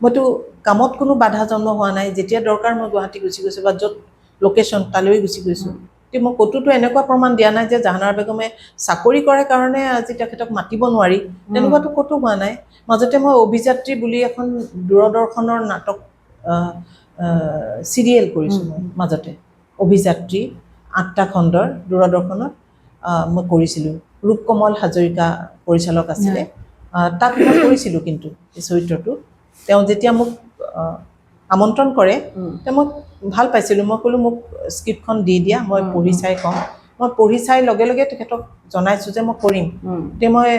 মইতো কামত কোনো বাধা জন্ম হোৱা নাই। যেতিয়া দৰকাৰ মই গুৱাহাটী গুচি গৈছোঁ, বা য'ত লোকেশ্যন তালৈ গুচি গৈছোঁ। কিন্তু মই ক'তোতো এনেকুৱা প্ৰমাণ দিয়া নাই যে জাহানাৰা বেগমে চাকৰি কৰে কাৰণে আজি তেখেতক মাতিব নোৱাৰি, তেনেকুৱাতো ক'তো হোৱা নাই। মাজতে মই অভিযাত্ৰী বুলি এখন দূৰদৰ্শনৰ নাটক চিৰিয়েল কৰিছোঁ মই মাজতে। অভিযাত্ৰী 8টা খণ্ডৰ দূৰদৰ্শনত মই কৰিছিলোঁ। ৰূপকমল হাজৰিকা পৰিচালক আছিলে, তাত মই কৰিছিলোঁ। কিন্তু এই চৰিত্ৰটো তেওঁ যেতিয়া মোক আমন্ত্ৰণ কৰে, তেতিয়া মই ভাল পাইছিলোঁ। মই ক'লোঁ মোক স্ক্ৰিপ্টখন দি দিয়া, মই পঢ়ি চাই ক'ম। মই পঢ়ি চাই লগে লগে তেখেতক জনাইছোঁ যে মই কৰিম। তেতিয়া মই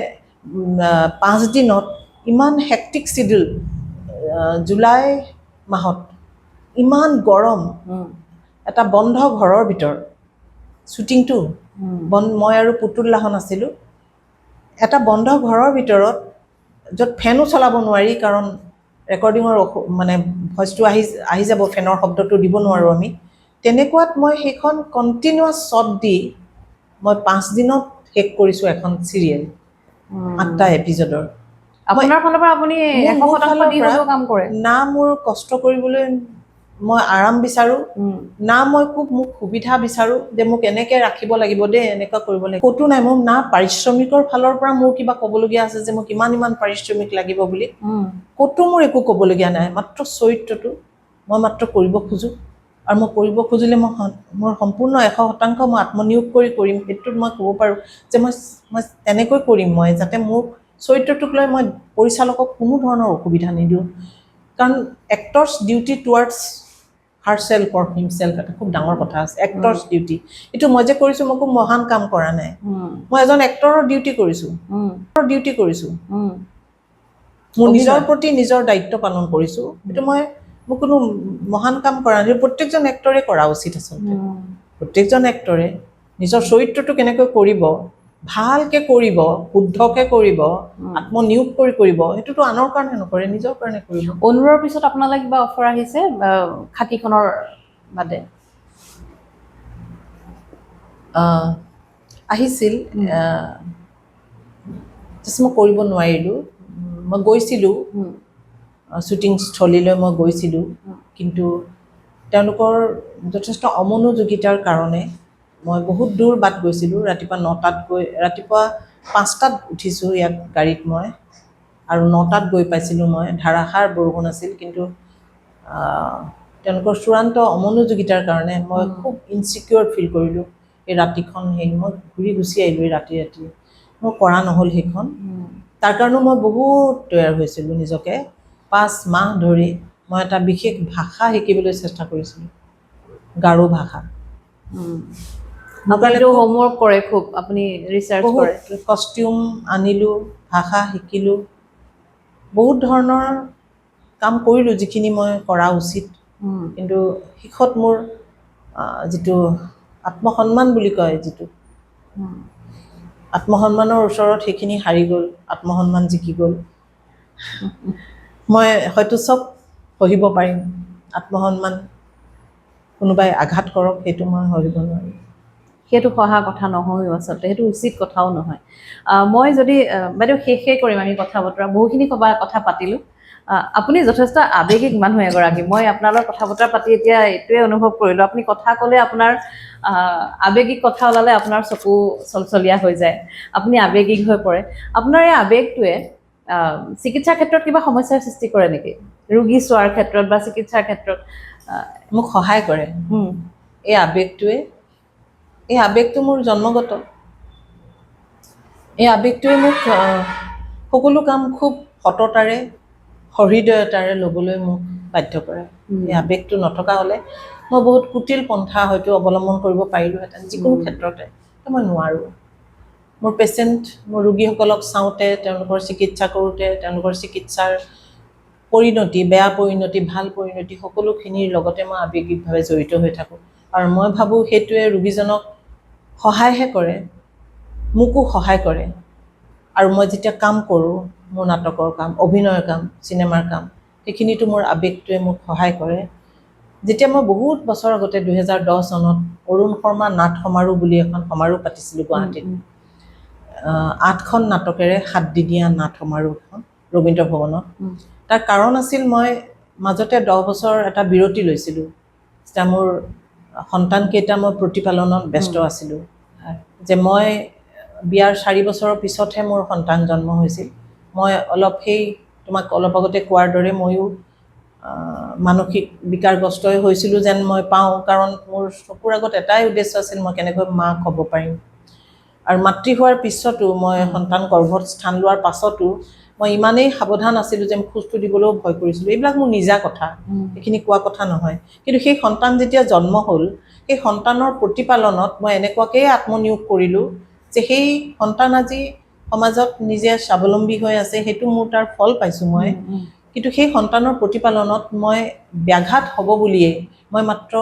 5 দিনত ইমান হেক্টিক চিডিউল, জুলাই মাহত ইমান গৰম, এটা বন্ধ ঘৰৰ ভিতৰত শ্বুটিংটো, মই আৰু পুতুল লাহন আছিলোঁ। এটা বন্ধ ঘৰৰ ভিতৰত, য'ত ফেনো চলাব নোৱাৰি, কাৰণ ৰেকৰ্ডিঙৰ মানে ভইচটো আহি যাব, ফেনৰ শব্দটো দিব নোৱাৰোঁ আমি। তেনেকুৱাত মই সেইখন কণ্টিনিউৱাছ শ্বট দি মই 5 দিনত শেষ কৰিছোঁ এখন চিৰিয়েল, 8টা এপিছডৰ। আপোনাৰ ফালৰ পৰা আপুনি 100% দি হ'লেও কাম কৰে। না মোৰ কষ্ট কৰিবলৈ মই আৰাম বিচাৰোঁ, না মই মোক সুবিধা বিচাৰোঁ যে মোক এনেকৈ ৰাখিব লাগিব দেই, এনেকুৱা কৰিব লাগিব, ক'তো নাই। মোৰ না পাৰিশ্ৰমিকৰ ফালৰ পৰা মোৰ কিবা ক'বলগীয়া আছে যে মোক ইমান পাৰিশ্ৰমিক লাগিব বুলি, ক'তো মোৰ একো ক'বলগীয়া নাই। মাত্ৰ চৰিত্ৰটো মই মাত্ৰ কৰিব খোজোঁ, আৰু মই কৰিব খুজিলে মোৰ সম্পূৰ্ণ 100% মই আত্মনিয়োগ কৰি কৰিম। সেইটোত মই ক'ব পাৰোঁ যে মই তেনেকৈ কৰিম, মই যাতে মোৰ চৰিত্ৰটোক লৈ মই পৰিচালকক কোনো ধৰণৰ অসুবিধা নিদিওঁ। কাৰণ এক্টৰ্ছ ডিউটি টুৱাৰ্ডছ হাৰছেল্ফ অৰ হিমছেল্ফ, এটা খুব ডাঙৰ কথা আছে, এক্টৰ্ছ ডিউটি। এইটো মই যে কৰিছোঁ, মই খুব মহান কাম কৰা নাই। মই এজন এক্টৰৰ ডিউটি কৰিছোঁ, মোৰ নিজৰ প্ৰতি নিজৰ দায়িত্ব পালন কৰিছোঁ। এইটো মই কোনো মহান কাম কৰা নাই। প্ৰত্যেকজন এক্টৰে কৰা উচিত আচলতে। প্ৰত্যেকজন এক্টৰে নিজৰ চৰিত্ৰটো কেনেকৈ কৰিব, ভালকে কৰিব, শুদ্ধকে কৰিব, আত্মনিয়োগ কৰি কৰিব, সেইটোতো আনৰ কাৰণে নকৰে, নিজৰ কাৰণে কৰিব। অনুৰৰ পিছত আপোনালৈ কিবা অফাৰ আহিছে খাকীখনৰ বাদে? আহিছিল, মই কৰিব নোৱাৰিলোঁ। মই গৈছিলোঁ, শ্বুটিং স্থলীলৈ মই গৈছিলোঁ, কিন্তু তেওঁলোকৰ যথেষ্ট অমনোযোগিতাৰ কাৰণে মই বহুত দূৰ বাট গৈছিলোঁ। ৰাতিপুৱা 9টাত গৈ, ৰাতিপুৱা 5টাত উঠিছোঁ ইয়াত গাড়ীত মই, আৰু 9টাত গৈ পাইছিলোঁ মই। ধাৰাসাৰ বৰষুণ আছিল, কিন্তু তেওঁলোকৰ চূড়ান্ত অমনোযোগিতাৰ কাৰণে মই খুব ইনচিকিউৰ ফিল কৰিলোঁ। এই ৰাতিখন মই ঘূৰি গুচি আহিলোঁ এই ৰাতি মোৰ কৰা নহ'ল সেইখন। তাৰ কাৰণেও মই বহুত তৈয়াৰ হৈছিলোঁ নিজকে। 5 মাহ ধৰি মই এটা বিশেষ ভাষা শিকিবলৈ চেষ্টা কৰিছিলোঁ, গাৰো ভাষা। আপুনি হোমৱৰ্ক কৰে খুব, আপুনি ৰিচাৰ্চ কৰে? বহুত কষ্টিউম আনিলোঁ, ভাষা শিকিলোঁ, বহুত ধৰণৰ কাম কৰিলোঁ যিখিনি মই কৰা উচিত। কিন্তু শেষত মোৰ যিটো আত্মসন্মান বুলি কয়, যিটো আত্মসন্মানৰ ওচৰত সেইখিনি হাৰি গ'ল, আত্মসন্মান জিকি গ'ল। মই হয়তো চব সহিব পাৰিম, আত্মসন্মান কোনোবাই আঘাত কৰক সেইটো মই সহিব নোৱাৰিম। সেইটো সহা কথা নহয়ও আচলতে, সেইটো উচিত কথাও নহয়। মই যদি বাইদেউ শেষে কৰিম আমি কথা বতৰা, বহুখিনি কথা পাতিলোঁ। আপুনি যথেষ্ট আৱেগিক মানুহ এগৰাকী। মই আপোনাৰ লগত কথা বতৰা পাতি এতিয়া এইটোৱে অনুভৱ কৰিলোঁ, আপুনি কথা ক'লে আপোনাৰ আৱেগিক কথা ওলালে আপোনাৰ চকু চলচলীয়া হৈ যায়, আপুনি আৱেগিক হৈ পৰে। আপোনাৰ এই আৱেগটোৱে চিকিৎসাৰ ক্ষেত্ৰত কিবা সমস্যাৰ সৃষ্টি কৰে নেকি? ৰোগী চোৱাৰ ক্ষেত্ৰত বা চিকিৎসাৰ ক্ষেত্ৰত? মোক সহায় কৰে এই আৱেগটোৱে। এই আৱেগটো মোৰ জন্মগত। এই আৱেগটোৱে মোক সকলো কাম খুব সততাৰে, সহৃদয়তাৰে ল'বলৈ মোক বাধ্য কৰে। এই আৱেগটো নথকা হ'লে মই বহুত কুটিল পন্থা হয়তো অৱলম্বন কৰিব পাৰিলোঁহেঁতেন যিকোনো ক্ষেত্ৰতে, মই নোৱাৰোঁ। মোৰ পেচেণ্ট, মোৰ ৰোগীসকলক চাওঁতে, তেওঁলোকৰ চিকিৎসা কৰোঁতে, তেওঁলোকৰ চিকিৎসাৰ পৰিণতি, বেয়া পৰিণতি, ভাল পৰিণতি, সকলোখিনিৰ লগতে মই আৱেগিকভাৱে জড়িত হৈ থাকোঁ। আৰু মই ভাবোঁ সেইটোৱে ৰোগীজনক সহায়হে কৰে, মোকো সহায় কৰে। আৰু মই যেতিয়া কাম কৰোঁ, মোৰ নাটকৰ কাম, অভিনয়ৰ কাম, চিনেমাৰ কাম, সেইখিনিতো মোৰ আৱেগটোৱে মোক সহায় কৰে। যেতিয়া মই বহুত বছৰ আগতে 2010 চনত অৰুণ শৰ্মা নাট সমাৰোহ বুলি এখন সমাৰোহ পাতিছিলোঁ গুৱাহাটীত, 8খন নাটকেৰে 7দিনীয়া নাট সমাৰোহখন ৰবীন্দ্ৰ ভৱনত। তাৰ কাৰণ আছিল মই মাজতে 10 বছৰ এটা বিৰতি লৈছিলোঁ। যেতিয়া মোৰ সন্তানকেইটা মই প্ৰতিপালনত ব্যস্ত আছিলোঁ, যে মই বিয়াৰ 4 বছৰৰ পিছতহে মোৰ সন্তান জন্ম হৈছিল। মই অলপ তোমাক অলপ আগতে কোৱাৰ দৰে ময়ো মানসিক বিকাৰগ্ৰস্তই হৈছিলোঁ যেন মই পাওঁ, কাৰণ মোৰ চকুৰ আগত এটাই উদ্দেশ্য আছিল, মই কেনেকৈ মাক হ'ব পাৰিম। আৰু মাতৃ হোৱাৰ পিছতো, মই সন্তান গৰ্ভত স্থান লোৱাৰ পাছতো মই ইমানেই সাৱধান আছিলোঁ যে খোজটো দিবলৈও ভয় কৰিছিলোঁ। এইবিলাক মোৰ নিজা কথা, সেইখিনি কোৱা কথা নহয়। কিন্তু সেই সন্তান যেতিয়া জন্ম হ'ল, সেই সন্তানৰ প্ৰতিপালনত মই এনেকুৱাকৈ আত্মনিয়োগ কৰিলোঁ যে সেই সন্তান আজি সমাজত নিজে স্বাৱলম্বী হৈ আছে, সেইটো মোৰ তাৰ ফল পাইছোঁ মই। কিন্তু সেই সন্তানৰ প্ৰতিপালনত মই ব্যাঘাত হ'ব বুলিয়েই মই মাত্ৰ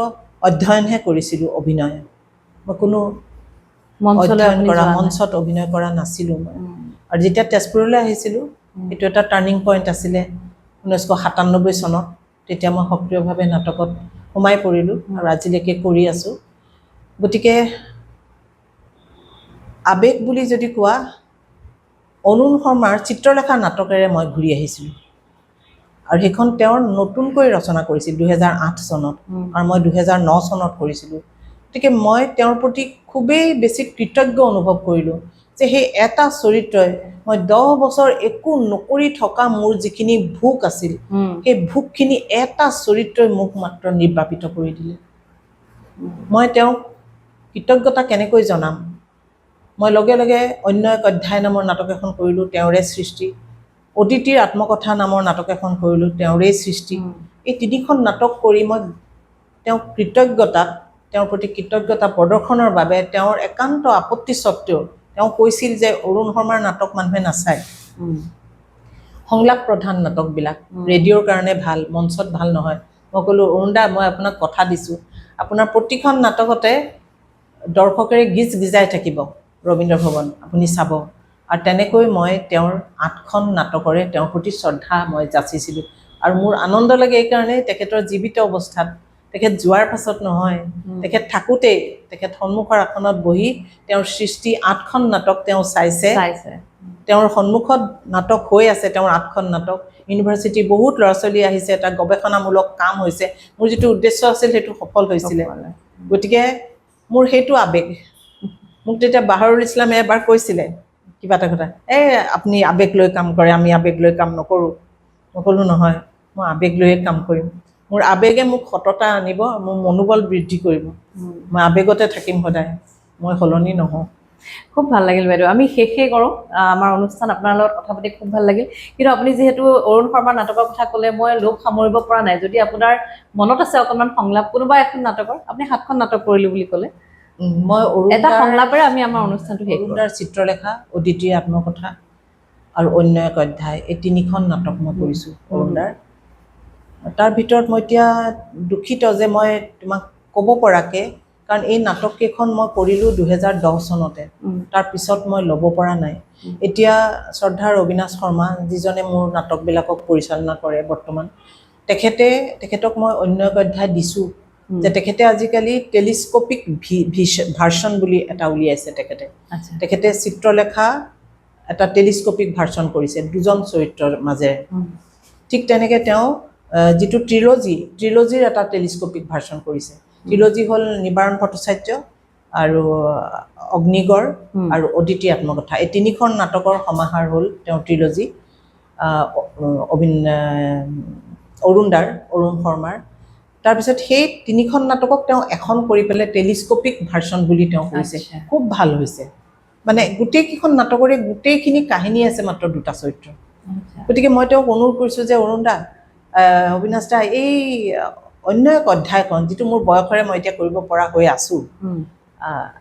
অধ্যয়নহে কৰিছিলোঁ, অভিনয়। মই কোনো অধ্যয়ন কৰা, মঞ্চত অভিনয় কৰা নাছিলোঁ মই। আৰু যেতিয়া তেজপুৰলৈ আহিছিলোঁ, এইটো এটা টাৰ্ণিং পইণ্ট আছিলে 1997 চনত। তেতিয়া মই সক্ৰিয়ভাৱে নাটকত সোমাই পৰিলোঁ আৰু আজিলৈকে কৰি আছোঁ। গতিকে আৱেগ বুলি যদি কোৱা, অৰুণ শৰ্মাৰ চিত্ৰলেখা নাটকেৰে মই ঘূৰি আহিছিলোঁ। আৰু সেইখন তেওঁৰ নতুনকৈ ৰচনা কৰিছিল 2008 চনত, আৰু মই 2009 চনত কৰিছিলোঁ। গতিকে মই তেওঁৰ প্ৰতি খুবেই বেছি কৃতজ্ঞ অনুভৱ কৰিলোঁ যে সেই এটা চৰিত্ৰই, মই 10 বছৰ একো নকৰি থকা মোৰ যিখিনি ভোক আছিল, সেই ভোকখিনি এটা চৰিত্ৰই মোক মাত্ৰ নিৰ্বাপিত কৰি দিলে। মই তেওঁক কৃতজ্ঞতা কেনেকৈ জনাম? মই লগে লগে অন্য এক অধ্যায় নামৰ নাটক এখন কৰিলোঁ, তেওঁৰে সৃষ্টি। অদিতিৰ আত্মকথা নামৰ নাটক এখন কৰিলোঁ, তেওঁৰেই সৃষ্টি। এই 3খন নাটক কৰি মই তেওঁক তেওঁৰ প্ৰতি কৃতজ্ঞতা প্ৰদৰ্শনৰ বাবে, তেওঁৰ একান্ত আপত্তি স্বত্বেও, তেওঁ কৈছিল যে অৰুণ শৰ্মাৰ নাটক মানুহে নাচায়, সংলাপ প্ৰধান নাটকবিলাক ৰেডিঅ'ৰ কাৰণে ভাল, মঞ্চত ভাল নহয়। মই ক'লোঁ, অৰুণ দা, মই আপোনাক কথা দিছোঁ, আপোনাৰ প্ৰতিখন নাটকতে দৰ্শকেৰে গীজ গিজাই থাকিব, ৰবীন্দ্ৰ ভৱন আপুনি চাব আৰু তেনেকৈ মই তেওঁৰ 8খন নাটকৰে তেওঁৰ প্ৰতি শ্ৰদ্ধা মই যাচিছিলোঁ আৰু মোৰ আনন্দ লাগে এইকাৰণে তেখেতৰ জীৱিত অৱস্থাত তেখেত যোৱাৰ পাছত নহয় তেখেত থাকোঁতেই তেখেত সন্মুখৰ আসনত বহি তেওঁৰ সৃষ্টি 8খন নাটক তেওঁ চাইছে তেওঁৰ সন্মুখত নাটক হৈ আছে তেওঁৰ 8খন নাটক ইউনিভাৰ্চিটি বহুত ল'ৰা ছোৱালী আহিছে এটা গৱেষণামূলক কাম হৈছে মোৰ যিটো উদ্দেশ্য আছিল সেইটো সফল হৈছিলে গতিকে মোৰ সেইটো আৱেগ মোক তেতিয়া বাহাৰুল ইছলামে এবাৰ কৈছিলে কিবা এটা কথা আপুনি আৱেগ লৈ কাম কৰে আমি আৱেগ লৈ কাম নকৰোঁ মই ক'লোঁ নহয় মই আৱেগ লৈয়ে কাম কৰিম মোৰ আৱেগে মোক সততা আনিব মোৰ মনোবল বৃদ্ধি কৰিব মই আৱেগতে থাকিম সদায় মই সলনি নহওঁ খুব ভাল লাগিল বাইদেউ আমি শেষে কৰোঁ আমাৰ অনুষ্ঠান আপোনাৰ লগত কথা পাতি খুব ভাল লাগিল কিন্তু আপুনি যিহেতু অৰুণ শৰ্মাৰ নাটকৰ কথা ক'লে মই লোক সামৰিব পৰা নাই যদি আপোনাৰ মনত আছে অকণমান সংলাপ কোনোবা এখন নাটকৰ আপুনি 7খন নাটক কৰিলোঁ বুলি ক'লে মই এটা সংলাপেৰে আমি আমাৰ অনুষ্ঠানটো শেষ কৰোঁ অৰুণদাৰ চিত্ৰলেখা অদিতিৰ আত্মকথা আৰু অন্য এক অধ্যায় এই 3খন নাটক মই কৰিছোঁ অৰুণদাৰ তাৰ ভিতৰত মই এতিয়া দুখিত যে মই তোমাক ক'ব পৰাকৈ কাৰণ এই নাটককেইখন মই কৰিলোঁ 2010 চনতে তাৰপিছত মই ল'ব পৰা নাই এতিয়া শ্ৰদ্ধাৰ অবিনাশ শৰ্মা যিজনে মোৰ নাটকবিলাকক পৰিচালনা কৰে বৰ্তমান তেখেতক মই অন্য এক অধ্যায় দিছোঁ যে তেখেতে আজিকালি টেলিস্কোপিক ভাৰ্চন বুলি এটা উলিয়াইছে তেখেতে চিত্ৰলেখা এটা টেলিস্কোপিক ভাৰ্চন কৰিছে 2জন চৰিত্ৰৰ মাজেৰে ঠিক তেনেকৈ তেওঁ যিটো ট্ৰিলজিৰ এটা টেলিস্কোপিক ভাৰ্চন কৰিছে ট্ৰিলজি হ'ল নিবাৰণ ভট্টাচাৰ্য আৰু অগ্নিগড় আৰু অদিতি আত্মকথা এই 3খন নাটকৰ সমাহাৰ হ'ল তেওঁ ট্ৰিলজি অৰুণ শৰ্মাৰ তাৰপিছত সেই 3খন নাটকক তেওঁ এখন কৰি পেলাই টেলিস্কোপিক ভাৰ্চন বুলি তেওঁ কৈছে খুব ভাল হৈছে মানে গোটেইকেইখন নাটকৰে গোটেইখিনি কাহিনী আছে মাত্ৰ 2টা চৰিত্ৰ গতিকে মই তেওঁক অনুৰোধ কৰিছোঁ যে অৰুণ দা অবিনাশ দা এই অন্য এক অধ্যায়খন যিটো মোৰ বয়সৰে মই এতিয়া কৰিব পৰা হৈ আছোঁ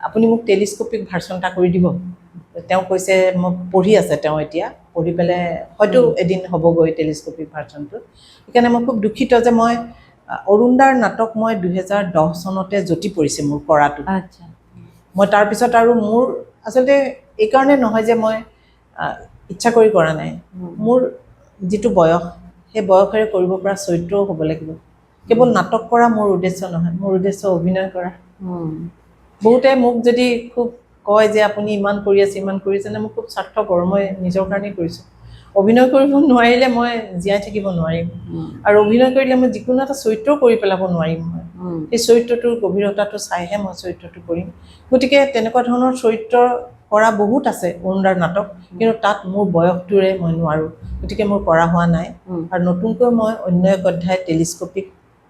আপুনি মোক টেলিস্কোপিক ভাৰ্চন এটা কৰি দিব তেওঁ কৈছে মোক পঢ়ি আছে তেওঁ এতিয়া পঢ়ি পেলাই হয়তো এদিন হ'বগৈ টেলিস্কোপিক ভাৰ্চনটো সেইকাৰণে মই খুব দুখিত যে মই অৰুণদাৰ নাটক মই 2010 চনতে জটি পৰিছে মোৰ কৰাটো মই তাৰপিছত আৰু মোৰ আচলতে এইকাৰণে নহয় যে মই ইচ্ছা কৰি কৰা নাই মোৰ যিটো বয়স সেই বয়সেৰে কৰিব পৰা চৰিত্ৰও হ'ব লাগিব কেৱল নাটক কৰা মোৰ উদ্দেশ্য নহয় মোৰ উদ্দেশ্য অভিনয় কৰা বহুতে মোক যদি খুব কয় যে আপুনি ইমান কৰি আছে নে মোক খুব স্বাৰ্থপৰ মই নিজৰ কাৰণেই কৰিছোঁ অভিনয় কৰিব নোৱাৰিলে মই জীয়াই থাকিব নোৱাৰিম আৰু অভিনয় কৰিলে মই যিকোনো এটা চৰিত্ৰ কৰি পেলাব নোৱাৰিম মই সেই চৰিত্ৰটোৰ গভীৰতাটো চাইহে মই চৰিত্ৰটো কৰিম গতিকে তেনেকুৱা ধৰণৰ চৰিত্ৰ কৰা বহুত আছে অৰুণদাৰ নাটক কিন্তু তাত মোৰ বয়সটোৰে মই নোৱাৰোঁ গতিকে মোৰ কৰা হোৱা নাই আৰু নতুনকৈ মই অন্য এক অধ্যায় টেলিস্কোপিক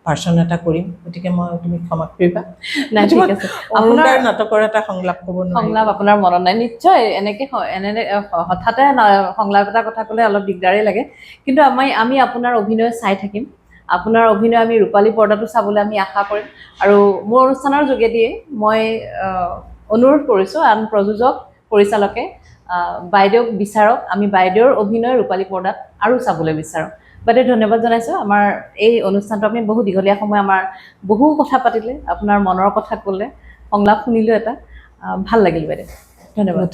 ভাৰ্চন এটা কৰিম গতিকে মই তুমি ক্ষমা কৰিবা নাই ঠিক আছে অৰুণদাৰ নাটকৰ এটা সংলাপ ক'ব নোৱাৰিম সংলাপ আপোনাৰ মনত নাই নিশ্চয় এনেকৈ হঠাতে সংলাপ এটা কথা ক'লে অলপ দিগদাৰেই লাগে কিন্তু আমি আপোনাৰ অভিনয় চাই থাকিম আপোনাৰ অভিনয় আমি ৰূপালী পৰ্দাটো চাবলৈ আমি আশা কৰিম আৰু মোৰ অনুষ্ঠানৰ যোগেদিয়ে মই অনুৰোধ কৰিছোঁ আন প্ৰযোজক পৰিচালকে বাইদেউক বিচাৰক আমি বাইদেউৰ অভিনয় ৰূপালী পৰ্দাত আৰু চাবলৈ বিচাৰোঁ বাইদেউ ধন্যবাদ জনাইছোঁ আমাৰ এই অনুষ্ঠানটো আমি বহু দীঘলীয়া সময় আমাৰ বহু কথা পাতিলে আপোনাৰ মনৰ কথা ক'লে সংলাপ শুনিলোঁ এটা ভাল লাগিল বাইদেউ ধন্যবাদ